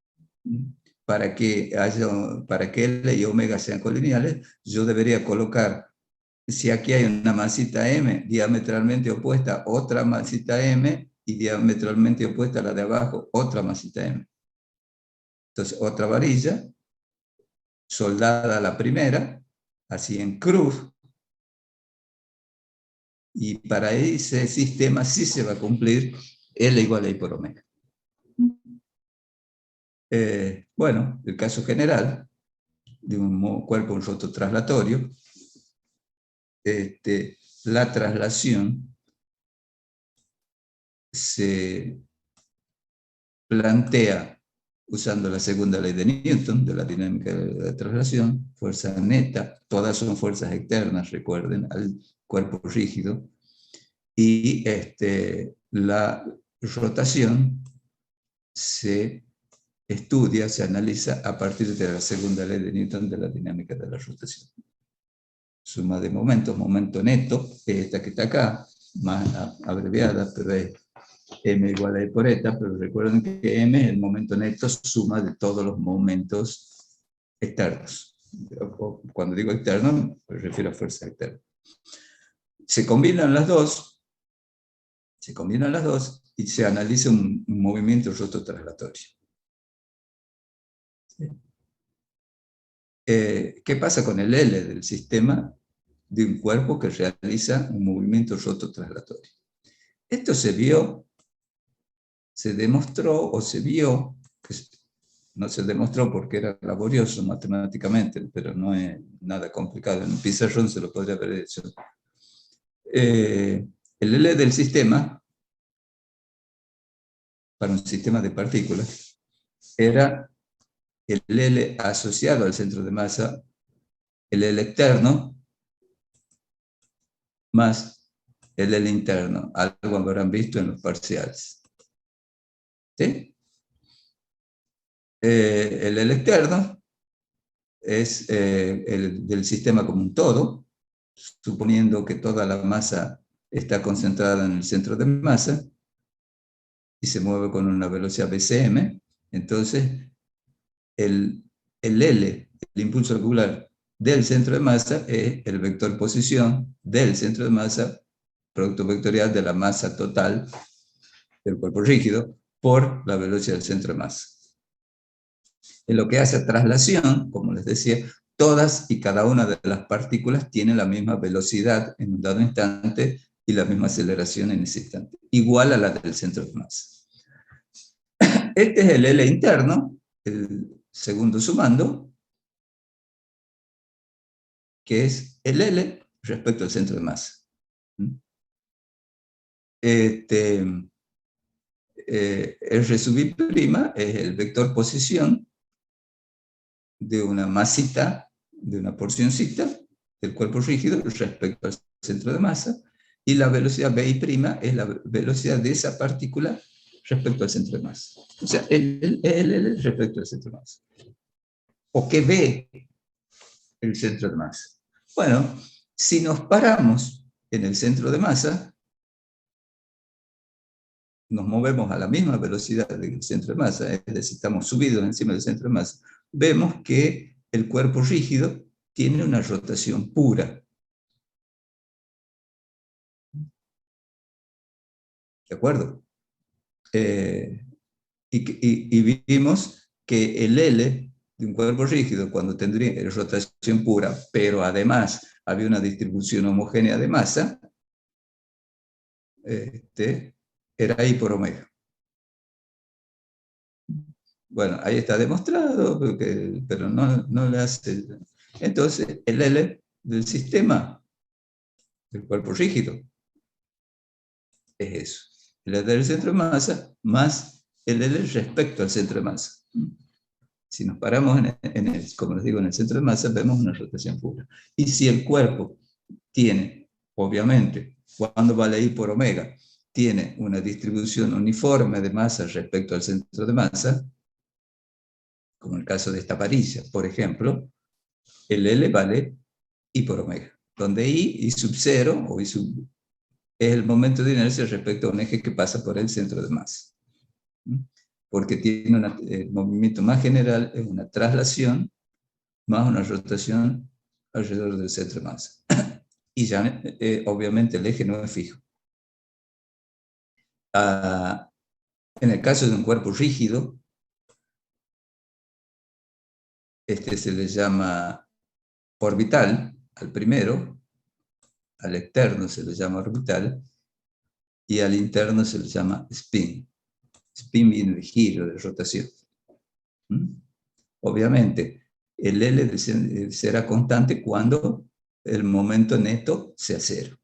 Speaker 1: para que L y omega sean colineales, yo debería colocar, si aquí hay una masita M diametralmente opuesta, otra masita M, y diametralmente opuesta a la de abajo, otra masita M. Entonces, otra varilla, soldada a la primera, así en cruz, y para ese sistema sí se va a cumplir L igual a I por omega. Bueno, el caso general de un cuerpo roto traslatorio, la traslación se plantea usando la segunda ley de Newton, de la dinámica de la traslación, fuerza neta, todas son fuerzas externas, recuerden, al cuerpo rígido, y la rotación se estudia, se analiza a partir de la segunda ley de Newton de la dinámica de la rotación. Suma de momentos, momento neto, esta que está acá, más abreviada, pero es M igual a E por eta, pero recuerden que M es el momento neto suma de todos los momentos externos. Cuando digo externo, me refiero a fuerza externa. Se combinan las dos y se analiza un movimiento roto traslatorio. ¿Qué pasa con el L del sistema de un cuerpo que realiza un movimiento roto traslatorio? Esto se vio, se demostró o se vio, no se demostró porque era laborioso matemáticamente, pero no es nada complicado, en un pizarrón se lo podría haber hecho. El L del sistema, para un sistema de partículas, era el L asociado al centro de masa, el L externo, más el L interno, algo habrán visto en los parciales. ¿Sí? El L externo es el del sistema como un todo, suponiendo que toda la masa está concentrada en el centro de masa y se mueve con una velocidad BCM, entonces el L, el impulso angular del centro de masa, es el vector posición del centro de masa, producto vectorial de la masa total del cuerpo rígido, por la velocidad del centro de masa. En lo que hace a traslación, como les decía, todas y cada una de las partículas tienen la misma velocidad en un dado instante y la misma aceleración en ese instante, igual a la del centro de masa. Este es el L interno, el segundo sumando, que es el L respecto al centro de masa. R sub I' es el vector posición de una masita, de una porcioncita del cuerpo rígido respecto al centro de masa, y la velocidad BI' es la velocidad de esa partícula respecto al centro de masa. O sea, el L respecto al centro de masa. ¿O qué ve el centro de masa? Bueno, si nos paramos en el centro de masa, nos movemos a la misma velocidad del centro de masa, es decir, estamos subidos encima del centro de masa, vemos que el cuerpo rígido tiene una rotación pura. ¿De acuerdo? Y vimos que el L de un cuerpo rígido, cuando tendría rotación pura, pero además había una distribución homogénea de masa, era I por omega. Bueno, ahí está demostrado, pero no le hace... Entonces, el L del sistema, del cuerpo rígido, es eso. El L del centro de masa más el L respecto al centro de masa. Si nos paramos, como les digo, en el centro de masa, vemos una rotación pura. Y si el cuerpo tiene, obviamente, cuando vale I por omega, tiene una distribución uniforme de masa respecto al centro de masa, como el caso de esta varilla, por ejemplo, el L vale I por omega, donde I sub 0 o I sub es el momento de inercia respecto a un eje que pasa por el centro de masa. porque tiene el movimiento más general es una traslación más una rotación alrededor del centro de masa. Y ya, obviamente, el eje no es fijo. En el caso de un cuerpo rígido, este se le llama orbital al primero, al externo se le llama orbital, y al interno se le llama spin. Spin viene de giro, de rotación. Obviamente, el L será constante cuando el momento neto sea cero.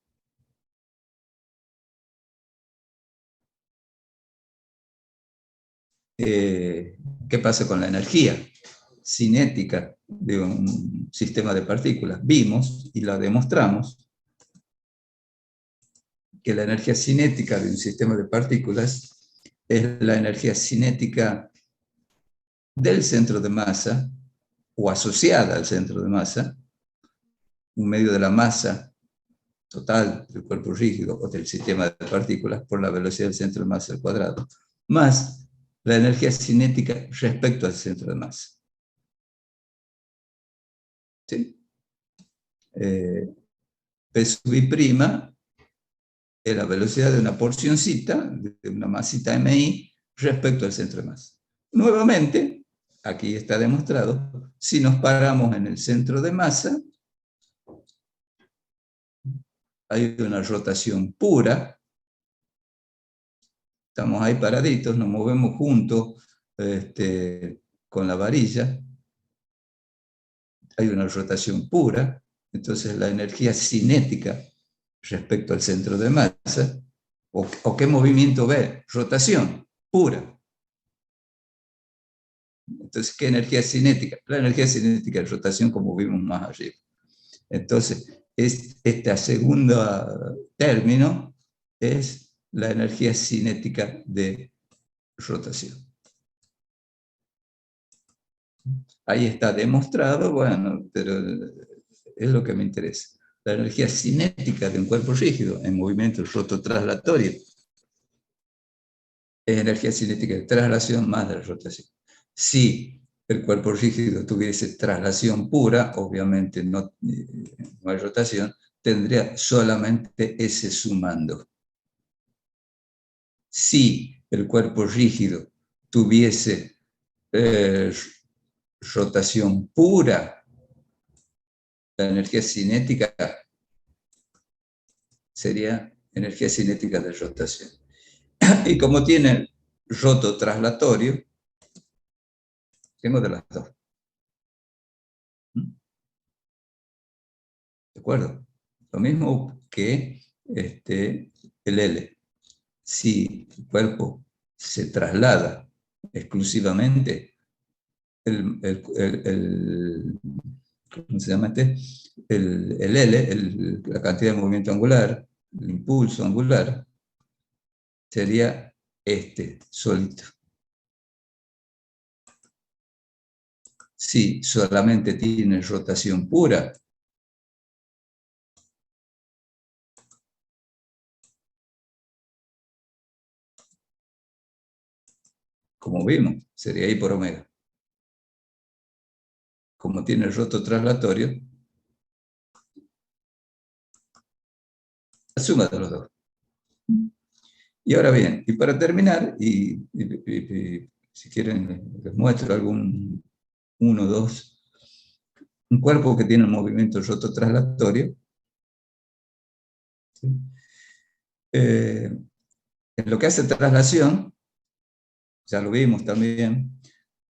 Speaker 1: ¿Qué pasa con la energía cinética de un sistema de partículas? Vimos y la demostramos que la energía cinética de un sistema de partículas es la energía cinética del centro de masa o asociada al centro de masa, un medio de la masa total del cuerpo rígido o del sistema de partículas por la velocidad del centro de masa al cuadrado, más la energía cinética respecto al centro de masa. ¿Sí? P sub I' es la velocidad de una porcioncita, de una masita MI, respecto al centro de masa. Nuevamente, aquí está demostrado, si nos paramos en el centro de masa, hay una rotación pura, estamos ahí paraditos, nos movemos juntos con la varilla, hay una rotación pura, entonces la energía cinética respecto al centro de masa, o qué movimiento ve, rotación pura. Entonces, ¿qué energía cinética? La energía cinética de rotación, como vimos más arriba. Entonces, este segundo término es la energía cinética de rotación. Ahí está demostrado, bueno, pero es lo que me interesa. La energía cinética de un cuerpo rígido en movimiento rototraslatorio es energía cinética de traslación más de la rotación. Si el cuerpo rígido tuviese traslación pura, obviamente no hay rotación, tendría solamente ese sumando. Si el cuerpo rígido tuviese rotación pura, la energía cinética sería energía cinética de rotación. Y como tiene rototraslatorio, tengo de las dos. ¿De acuerdo? Lo mismo que el L. Si el cuerpo se traslada exclusivamente, ¿cómo se llama este? El L, la cantidad de movimiento angular, el impulso angular, sería solito. Si solamente tiene rotación pura, como vimos, sería I por omega. Como tiene el rototraslatorio, la suma de los dos. Y ahora bien, y para terminar, y si quieren les muestro algún uno o dos, un cuerpo que tiene un movimiento rototraslatorio, ¿sí? En lo que hace traslación, ya lo vimos también,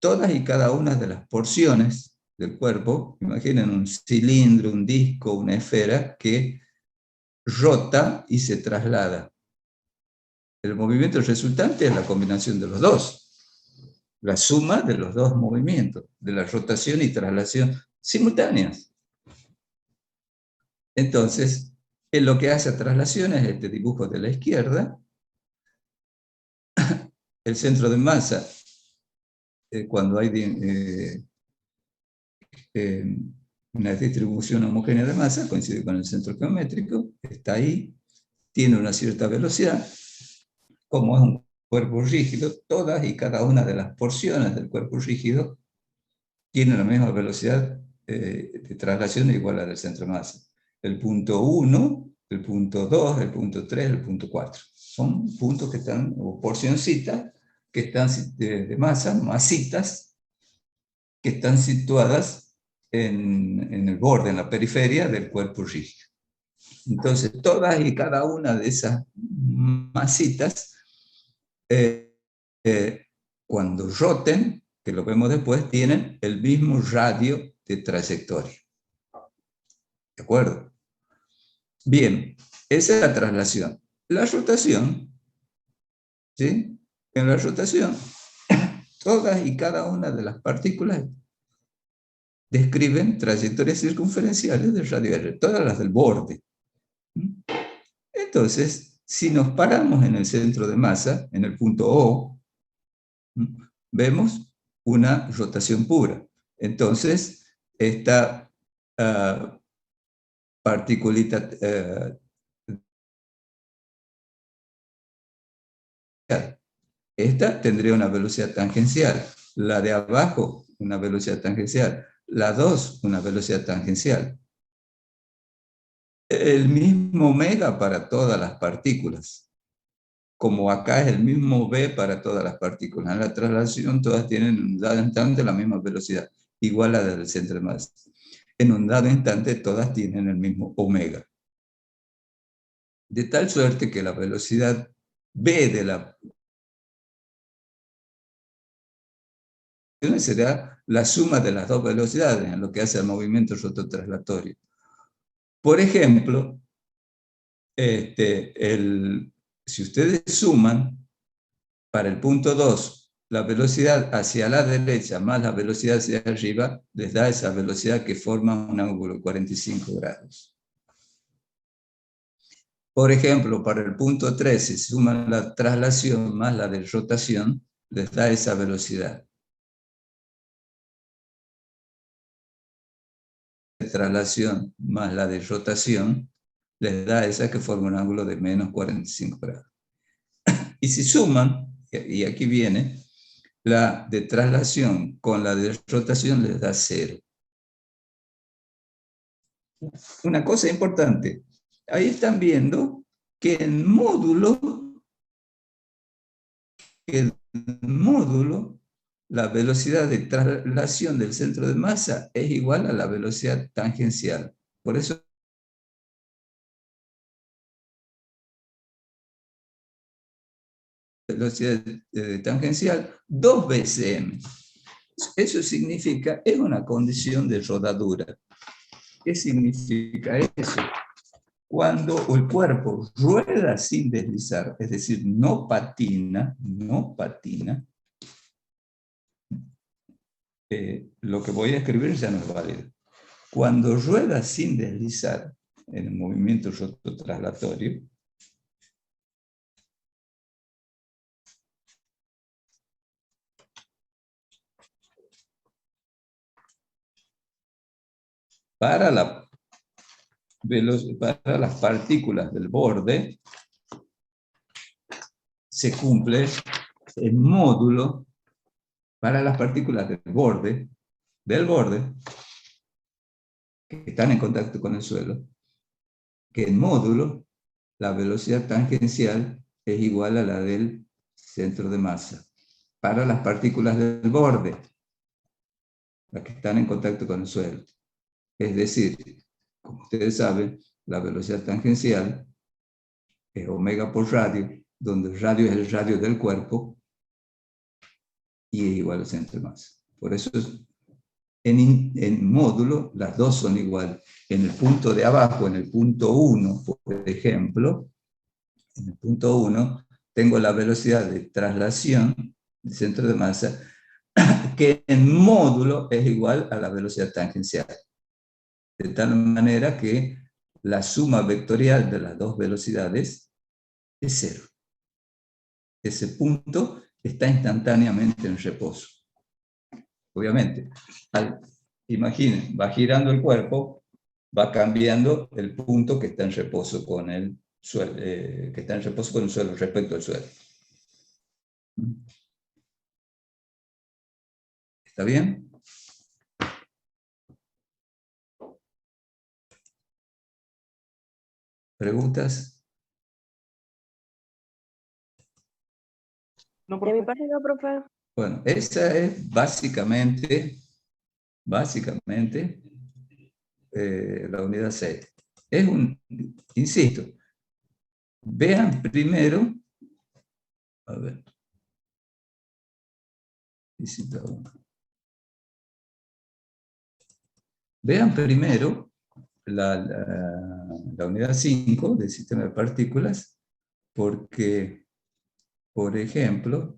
Speaker 1: todas y cada una de las porciones del cuerpo, imaginen un cilindro, un disco, una esfera, que rota y se traslada. El movimiento resultante es la combinación de los dos, la suma de los dos movimientos, de la rotación y traslación simultáneas. Entonces, en lo que hace a traslación es este dibujo de la izquierda. El centro de masa, cuando hay una distribución homogénea de masa, coincide con el centro geométrico, está ahí, tiene una cierta velocidad. Como es un cuerpo rígido, todas y cada una de las porciones del cuerpo rígido tienen la misma velocidad de traslación igual a la del centro de masa. El punto 1, el punto 2, el punto 3, el punto 4. Son puntos que están, o porcioncitas, que están de masa, masitas, que están situadas en el borde, en la periferia del cuerpo rígido. Entonces, todas y cada una de esas masitas, cuando roten, que lo vemos después, tienen el mismo radio de trayectoria. ¿De acuerdo? Bien, esa es la traslación. La rotación, ¿sí? En la rotación, todas y cada una de las partículas describen trayectorias circunferenciales del radio R, todas las del borde. Entonces, si nos paramos en el centro de masa, en el punto O, vemos una rotación pura. Entonces, esta particulita esta tendría una velocidad tangencial, la de abajo una velocidad tangencial, la 2 una velocidad tangencial. El mismo omega para todas las partículas, como acá es el mismo v para todas las partículas. En la traslación todas tienen en un dado instante la misma velocidad, igual a la del centro de masa. En un dado instante todas tienen el mismo omega. De tal suerte que la velocidad v de la será la suma de las dos velocidades en lo que hace al movimiento rototraslatorio. Por ejemplo, si ustedes suman para el punto 2 la velocidad hacia la derecha más la velocidad hacia arriba, les da esa velocidad que forma un ángulo de 45 grados. Por ejemplo, para el punto 3, si suman la traslación más la de rotación, les da esa velocidad. De traslación más la de rotación, les da esa que forma un ángulo de menos 45 grados. Y si suman, y aquí viene, la de traslación con la de rotación les da 0. Una cosa importante, ahí están viendo que el módulo, la velocidad de traslación del centro de masa es igual a la velocidad tangencial. Por eso velocidad tangencial 2 veces m. Eso significa, es una condición de rodadura. ¿Qué significa eso? Cuando el cuerpo rueda sin deslizar, es decir, no patina, lo que voy a escribir ya no es válido. Cuando rueda sin deslizar en el movimiento rototraslatorio, para las partículas del borde, se cumple el módulo para las partículas del borde, que están en contacto con el suelo, que en módulo, la velocidad tangencial es igual a la del centro de masa. Para las partículas del borde, las que están en contacto con el suelo. Es decir, como ustedes saben, la velocidad tangencial es omega por radio, donde el radio es el radio del cuerpo y es igual al centro de masa. Por eso en módulo las dos son igual. En el punto de abajo, en el punto 1, por ejemplo, en el punto 1 tengo la velocidad de traslación del centro de masa que en módulo es igual a la velocidad tangencial. De tal manera que la suma vectorial de las dos velocidades es 0. Ese punto está instantáneamente en reposo. Obviamente, imaginen, va girando el cuerpo, va cambiando el punto que está en reposo con el suelo, respecto al suelo. ¿Está bien? ¿Preguntas?
Speaker 2: No,
Speaker 4: De mi
Speaker 2: profe.
Speaker 4: parte no, profe.
Speaker 1: Bueno, esa es básicamente la unidad 6. Es insisto, vean primero, a ver, visita uno. Vean primero la unidad 5 del sistema de partículas, porque, por ejemplo,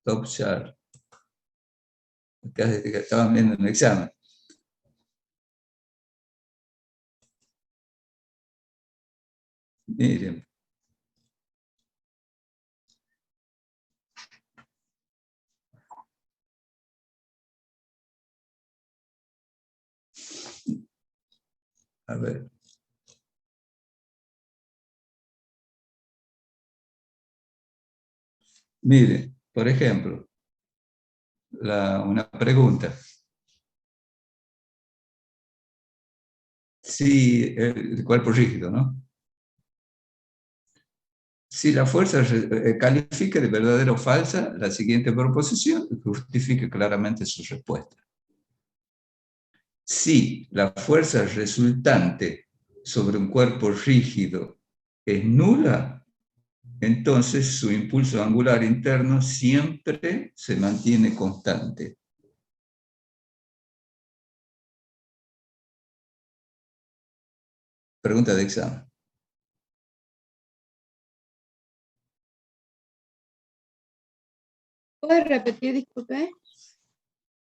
Speaker 1: top chart, que estaban viendo en el examen. Miren. A ver. Miren, por ejemplo, una pregunta. Si el cuerpo rígido, ¿no? Si la fuerza califica de verdadera o falsa la siguiente proposición, justifique claramente su respuesta. Si la fuerza resultante sobre un cuerpo rígido es nula, entonces su impulso angular interno siempre se mantiene constante. Pregunta de examen.
Speaker 3: ¿Puedes repetir, disculpe?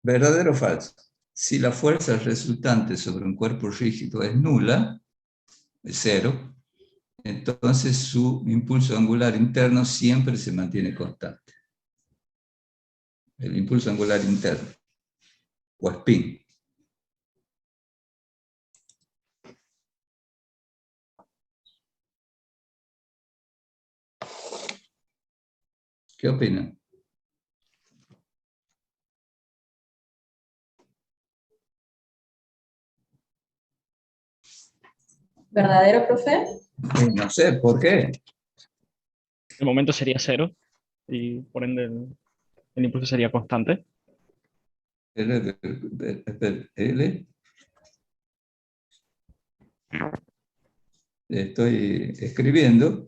Speaker 1: ¿Verdadero o falso? Si la fuerza resultante sobre un cuerpo rígido es nula, es cero, entonces su impulso angular interno siempre se mantiene constante. El impulso angular interno, o spin. ¿Qué opinan?
Speaker 4: ¿Verdadero, profe?
Speaker 1: No sé, ¿por qué?
Speaker 2: El momento sería cero y por ende el impulso sería constante.
Speaker 1: L, estoy escribiendo.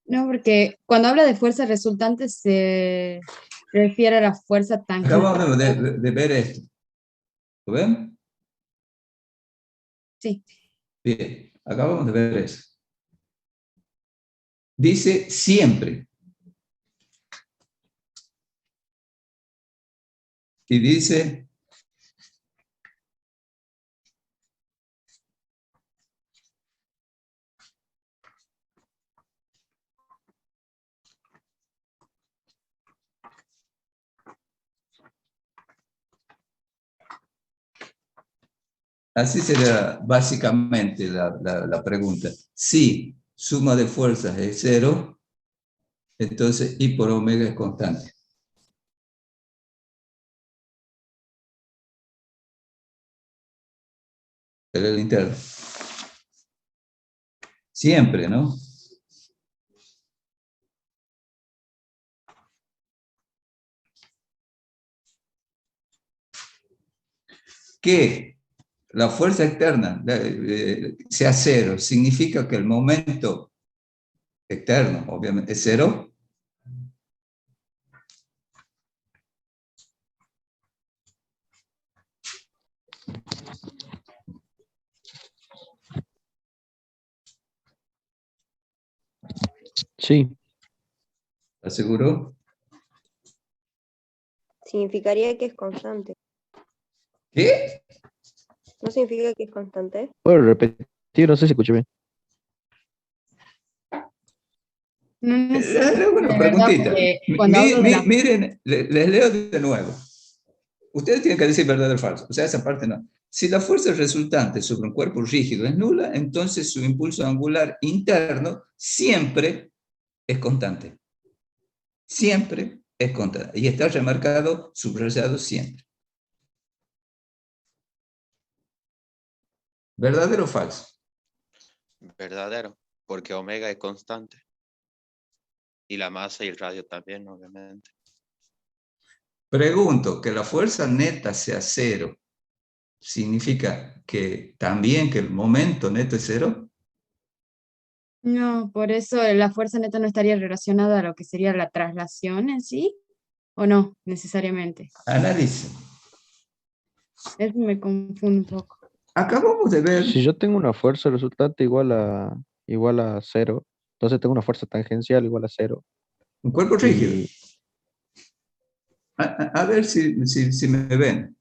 Speaker 3: No, porque cuando habla de fuerza resultante se refiere a la fuerza tangible.
Speaker 1: Acabamos de ver esto. ¿Lo ven?
Speaker 3: Sí.
Speaker 1: Bien, acabamos de ver eso. Dice siempre. Y dice así sería básicamente la pregunta. Si suma de fuerzas es cero, entonces I por omega es constante. El interno. Siempre, ¿no? Que la fuerza externa sea cero, significa que el momento externo, obviamente, es cero.
Speaker 2: Sí.
Speaker 1: ¿Estás seguro?
Speaker 4: Significaría que es constante.
Speaker 1: ¿Qué?
Speaker 4: ¿No significa que es constante?
Speaker 2: ¿Puedo repetir? No sé si escuché bien.
Speaker 3: No sé,
Speaker 1: Les leo una
Speaker 3: de verdad,
Speaker 1: preguntita.
Speaker 3: porque cuando hablo de la...
Speaker 1: Miren, les leo de nuevo. Ustedes tienen que decir verdadero o falso. O sea, esa parte no. Si la fuerza resultante sobre un cuerpo rígido es nula, entonces su impulso angular interno siempre es constante. Siempre es constante. Y está remarcado, subrayado siempre. ¿Verdadero o falso?
Speaker 5: Verdadero, porque omega es constante. Y la masa y el radio también, obviamente.
Speaker 1: Pregunto, ¿que la fuerza neta sea cero significa que también que el momento neto es cero?
Speaker 3: No, por eso la fuerza neta no estaría relacionada a lo que sería la traslación en sí, ¿o no, necesariamente?
Speaker 1: Analice.
Speaker 3: Eso me confunde un poco.
Speaker 1: Acabamos de ver
Speaker 6: Si yo tengo una fuerza resultante igual a cero, entonces tengo una fuerza tangencial igual a cero.
Speaker 1: un cuerpo rígido.
Speaker 6: Y
Speaker 1: A ver si me ven.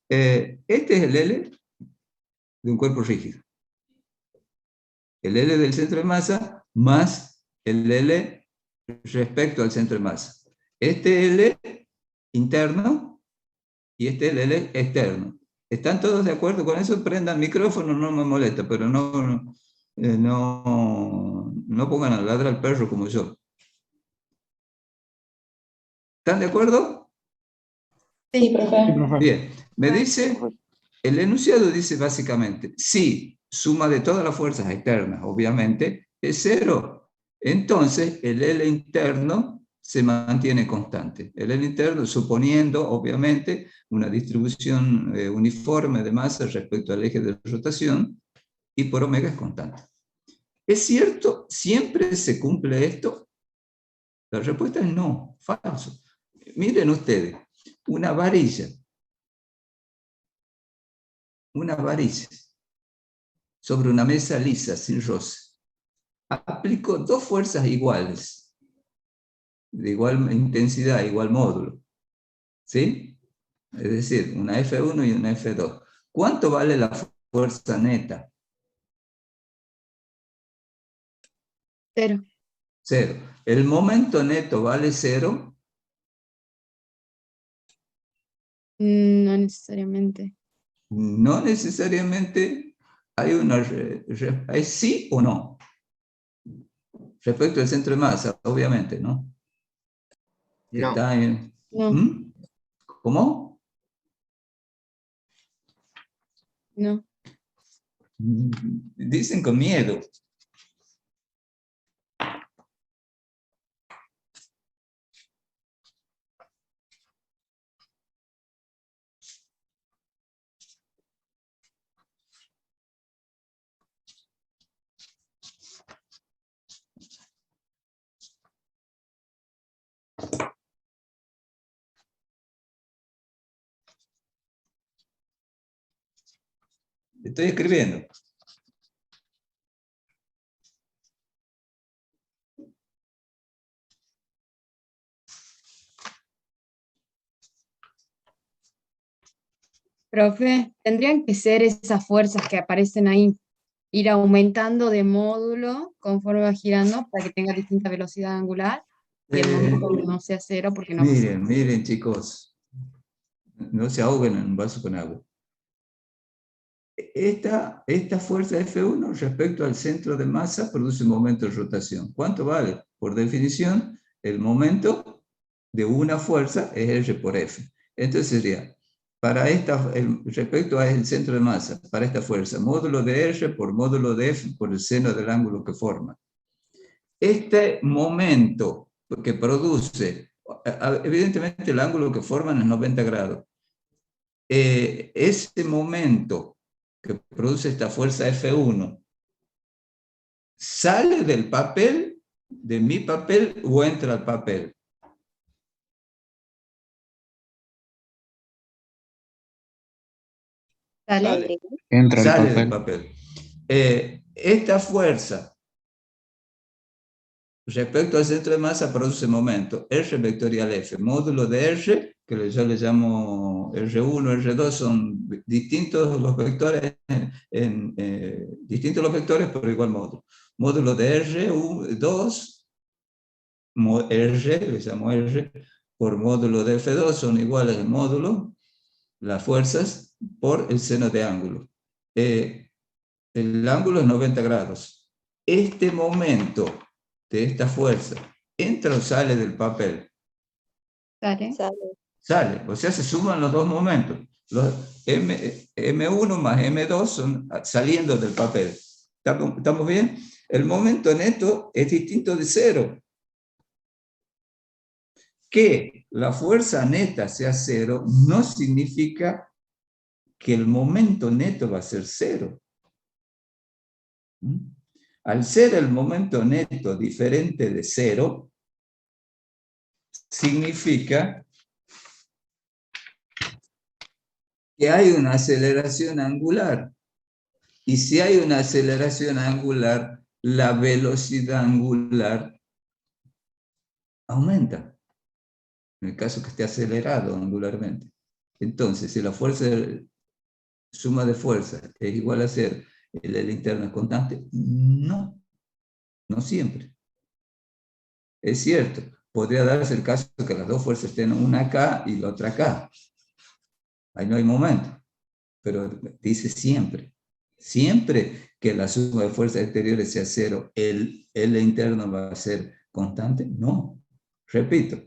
Speaker 1: Este es el L de un cuerpo rígido. El L del centro de masa más el L respecto al centro de masa. Este L interno y este es el L externo. ¿Están todos de acuerdo con eso? Prendan micrófono, no me molesta, pero no pongan a ladrar al perro como yo. ¿Están de acuerdo?
Speaker 3: Sí, profe.
Speaker 1: Bien, me dice, el enunciado dice básicamente, si suma de todas las fuerzas externas, obviamente, es cero. Entonces, el L interno se mantiene constante. El L interno, suponiendo, obviamente, una distribución uniforme de masa respecto al eje de rotación, y por omega es constante. ¿Es cierto? ¿Siempre se cumple esto? La respuesta es no, falso. Miren ustedes, una varilla sobre una mesa lisa sin roce. Aplico dos fuerzas iguales, de igual intensidad, igual módulo. ¿Sí? Es decir, una F1 y una F2. ¿Cuánto vale la fuerza neta?
Speaker 3: Cero.
Speaker 1: Cero. ¿El momento neto vale cero?
Speaker 3: No necesariamente.
Speaker 1: No necesariamente. Hay sí o no. Respecto al centro de masa, obviamente, ¿no?
Speaker 5: No.
Speaker 1: Está en,
Speaker 3: No,
Speaker 1: ¿Cómo?
Speaker 3: no.
Speaker 1: Dicen con miedo. Estoy escribiendo.
Speaker 3: Profe, tendrían que ser esas fuerzas que aparecen ahí, ir aumentando de módulo conforme va girando para que tenga distinta velocidad angular y el momento no sea cero porque no pasa.
Speaker 1: Miren, chicos, no se ahoguen en un vaso con agua. Esta fuerza F1 respecto al centro de masa produce un momento de rotación. ¿Cuánto vale? Por definición, el momento de una fuerza es R por F. Entonces sería, respecto al centro de masa, para esta fuerza, módulo de R por módulo de F por el seno del ángulo que forma. Este momento que produce, evidentemente el ángulo que forman es 90 grados. Ese momento que produce esta fuerza F1 sale del papel, de mi papel, o entra al papel.
Speaker 3: ¿Sale?
Speaker 2: Entra el
Speaker 1: Sale
Speaker 2: papel.
Speaker 1: del papel. Esta fuerza respecto al centro de masa produce momento R vectorial F, módulo de R, que yo le llamo R1, R2, son distintos los vectores, distintos los vectores, pero igual módulo. Módulo de R2 R, le llamo R, por módulo de F2 son iguales al módulo, las fuerzas, por el seno de ángulo. El ángulo es 90 grados. Este momento de esta fuerza, ¿entra o sale del papel?
Speaker 3: Sale.
Speaker 1: Sale, o sea, se suman los dos momentos. Los M1 más M2 son saliendo del papel. ¿Estamos bien? El momento neto es distinto de cero. Que la fuerza neta sea cero no significa que el momento neto va a ser cero. Al ser el momento neto diferente de cero, significa que hay una aceleración angular. Y si hay una aceleración angular, la velocidad angular aumenta. En el caso que esté acelerado angularmente. Entonces, si la suma de fuerza es igual a ser el L interno es constante, no siempre. Es cierto, podría darse el caso que las dos fuerzas estén una acá y la otra acá. Ahí no hay momento, pero dice siempre. Siempre que la suma de fuerzas exteriores sea cero, ¿el L interno va a ser constante? No. Repito.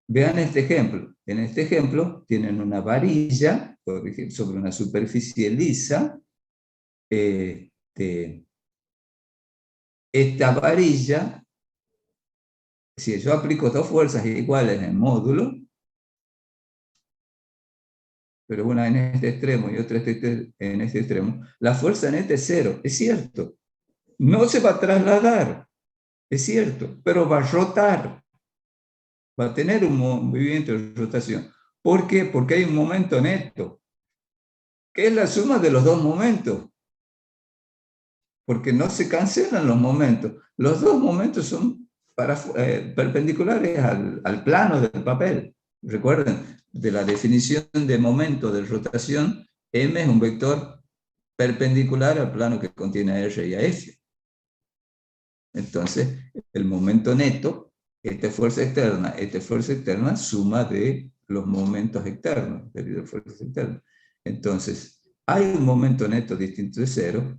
Speaker 1: Vean este ejemplo. En este ejemplo tienen una varilla sobre una superficie lisa. Esta varilla, si yo aplico dos fuerzas iguales en módulo, pero una en este extremo y otra en este extremo, la fuerza neta es cero, es cierto. No se va a trasladar, es cierto, pero va a rotar. Va a tener un movimiento de rotación. ¿Por qué? Porque hay un momento neto, que es la suma de los dos momentos. Porque no se cancelan los momentos. Los dos momentos son perpendiculares al plano del papel. Recuerden, de la definición de momento de rotación, M es un vector perpendicular al plano que contiene a R y a F. Entonces, el momento neto, esta fuerza externa, suma de los momentos externos, debido a fuerzas externas. Entonces, hay un momento neto distinto de cero,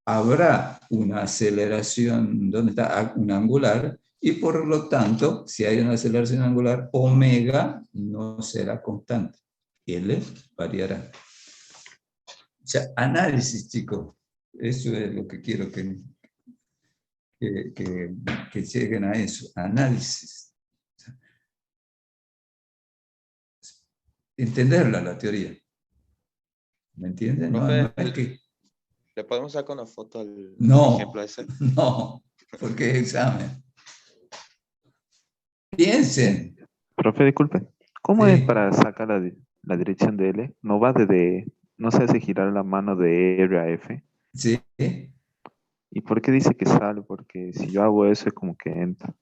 Speaker 1: habrá una aceleración, ¿dónde está? Una angular, y por lo tanto, si hay una aceleración angular, omega no será constante, L variará. O sea, análisis, chicos, eso es lo que quiero que lleguen a eso, análisis. Entenderla, la teoría. ¿Me entienden?
Speaker 5: Profe,
Speaker 1: No es que...
Speaker 5: ¿Le podemos sacar una foto al
Speaker 1: No,
Speaker 5: ejemplo ese?
Speaker 1: no, porque es examen. Piensen.
Speaker 7: Profe, disculpe. ¿Cómo
Speaker 1: Sí.
Speaker 7: es para sacar la dirección de L? No se hace girar la mano de R a F.
Speaker 1: Sí.
Speaker 7: ¿Y por qué dice que sale? Porque si yo hago eso es como que entra.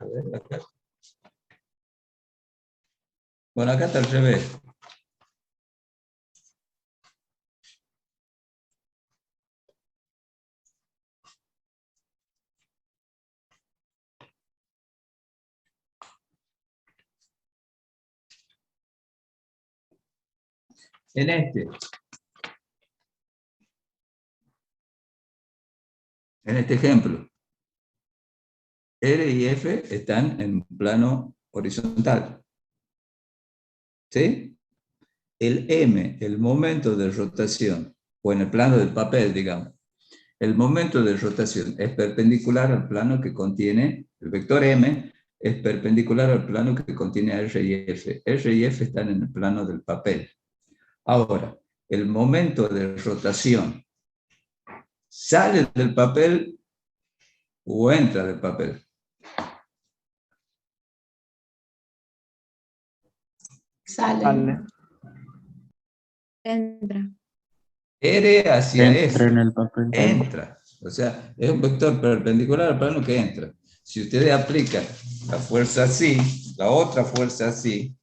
Speaker 1: A ver, acá. Bueno, acá está al revés. En este ejemplo, R y F están en plano horizontal. ¿Sí? El M, el momento de rotación, o en el plano del papel, digamos, el momento de rotación es perpendicular al plano que contiene, el vector M es perpendicular al plano que contiene a R y F. R y F están en el plano del papel. Ahora, el momento de rotación sale del papel o entra del papel.
Speaker 8: Sale.
Speaker 3: Entra.
Speaker 1: R hacia
Speaker 8: Entra en
Speaker 1: F.
Speaker 8: el papel.
Speaker 1: Entra. O sea, es un vector perpendicular al plano que entra. Si ustedes aplican la fuerza así, la otra fuerza así,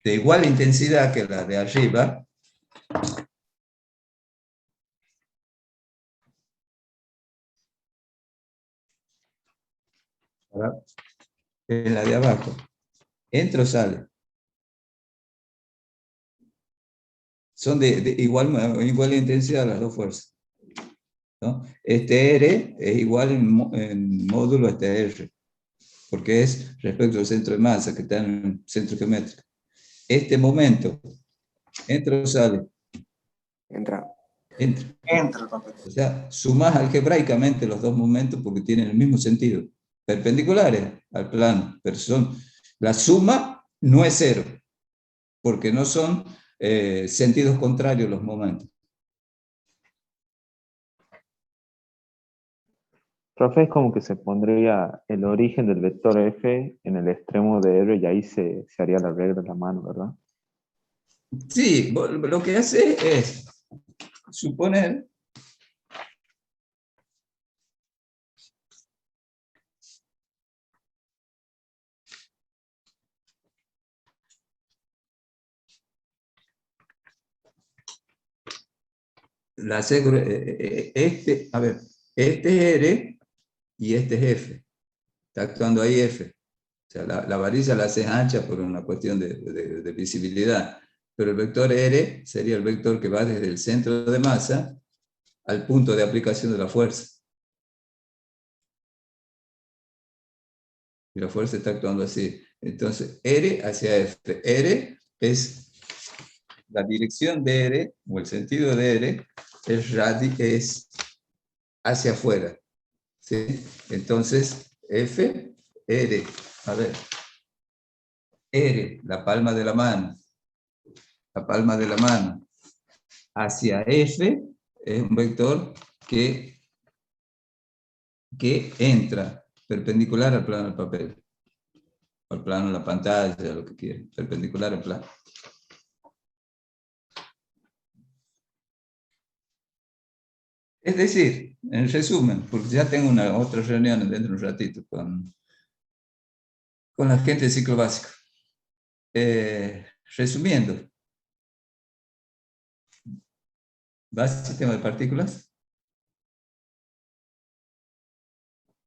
Speaker 1: de igual intensidad que la de arriba, en la de abajo, entra o sale. Son de igual intensidad las dos fuerzas, ¿no? Este R es igual en módulo a este R, porque es respecto al centro de masa que está en el centro geométrico. Este momento, entra o sale.
Speaker 9: Entra.
Speaker 1: Entra.
Speaker 8: Entra el papel.
Speaker 1: O sea, sumás algebraicamente los dos momentos porque tienen el mismo sentido. Perpendiculares al plano, pero la suma no es cero, porque no son sentidos contrarios los momentos.
Speaker 7: Profe, es como que se pondría el origen del vector F en el extremo de R y ahí se haría la regla de la mano, ¿verdad?
Speaker 1: Sí, lo que hace es suponer este es R y este es F. Está actuando ahí F. O sea, la varilla la hace ancha por una cuestión de visibilidad. Pero el vector R sería el vector que va desde el centro de masa al punto de aplicación de la fuerza. Y la fuerza está actuando así. Entonces, R hacia F. R es la dirección de R, o el sentido de R, es hacia afuera. ¿Sí? Entonces, F, R, a ver, R, la palma de la mano, hacia F es un vector que entra perpendicular al plano del papel, al plano de la pantalla, lo que quieran, perpendicular al plano. Es decir, en resumen, porque ya tengo otra reunión dentro de un ratito con la gente de ciclo básico. Resumiendo, va al sistema de partículas,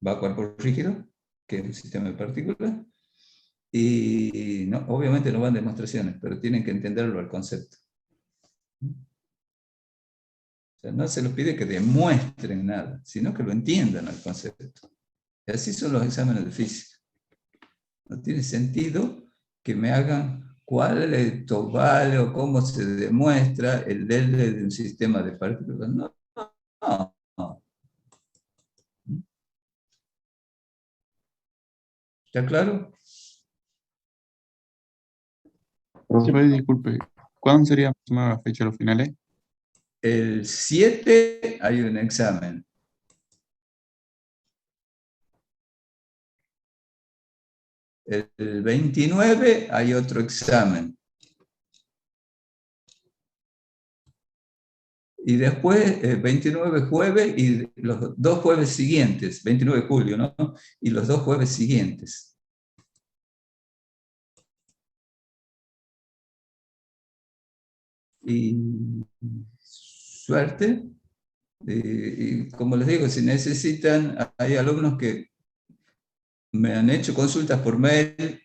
Speaker 1: va a cuerpo rígido, que es el sistema de partículas, y no, obviamente no van demostraciones, pero tienen que entenderlo al concepto. O sea, no se les pide que demuestren nada, sino que lo entiendan al concepto. Y así son los exámenes de física. No tiene sentido que me hagan cuál esto vale o cómo se demuestra el L de un sistema de partículas. No. ¿Está claro?
Speaker 8: Sí, pues, disculpe. ¿Cuándo sería más o menos la fecha de los finales?
Speaker 1: El 7 hay un examen. El 29 hay otro examen. Y después, 29 jueves y los 2 jueves siguientes, 29 de julio, ¿no? Y los 2 jueves siguientes. Y suerte. Y como les digo, si necesitan, hay alumnos que me han hecho consultas por mail,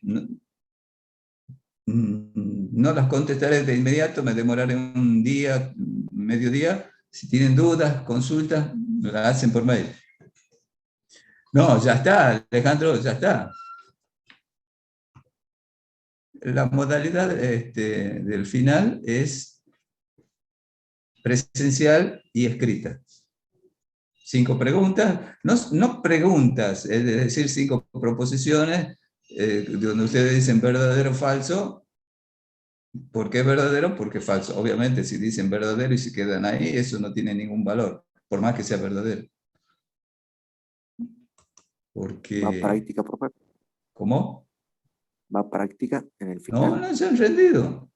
Speaker 1: no las contestaré de inmediato, me demoraré un día, mediodía. Si tienen dudas, consultas, me las hacen por mail. No, ya está, Alejandro, ya está. La modalidad del final es presencial y escrita. 5 preguntas, no preguntas, es decir, 5 proposiciones, donde ustedes dicen verdadero o falso, ¿Por qué verdadero? Porque es falso. Obviamente, si dicen verdadero y se quedan ahí, eso no tiene ningún valor, por más que sea verdadero. Porque...
Speaker 9: Más práctica, profe.
Speaker 1: ¿Cómo?
Speaker 9: Más práctica en el
Speaker 1: No,
Speaker 9: final.
Speaker 1: no, se han rendido.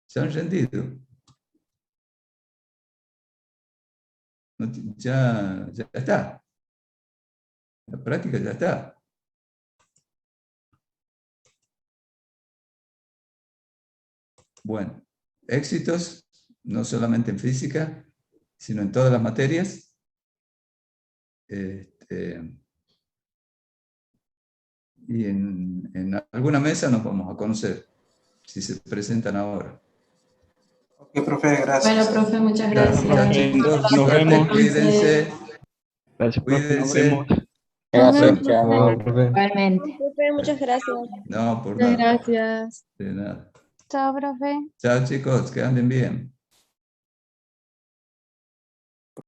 Speaker 1: Se han rendido. Ya está. La práctica ya está. Bueno, éxitos, no solamente en física, sino en todas las materias. Y en alguna mesa nos vamos a conocer, si se presentan ahora.
Speaker 10: Ok, profe, gracias.
Speaker 4: Bueno, profe, muchas
Speaker 1: Gracias,
Speaker 4: gracias.
Speaker 1: chicos.
Speaker 2: Nos
Speaker 1: Suerte,
Speaker 2: vemos.
Speaker 1: cuídense.
Speaker 2: Gracias, profe. Nos
Speaker 1: Cuídense.
Speaker 2: vemos.
Speaker 3: Nos
Speaker 6: Gracias,
Speaker 3: vemos,
Speaker 6: chao.
Speaker 3: profe.
Speaker 4: Igualmente. Profe, muchas gracias.
Speaker 1: No, por
Speaker 3: Muchas
Speaker 1: nada.
Speaker 3: gracias.
Speaker 1: De nada.
Speaker 3: Chao, profe.
Speaker 1: Chao, chicos, que anden bien.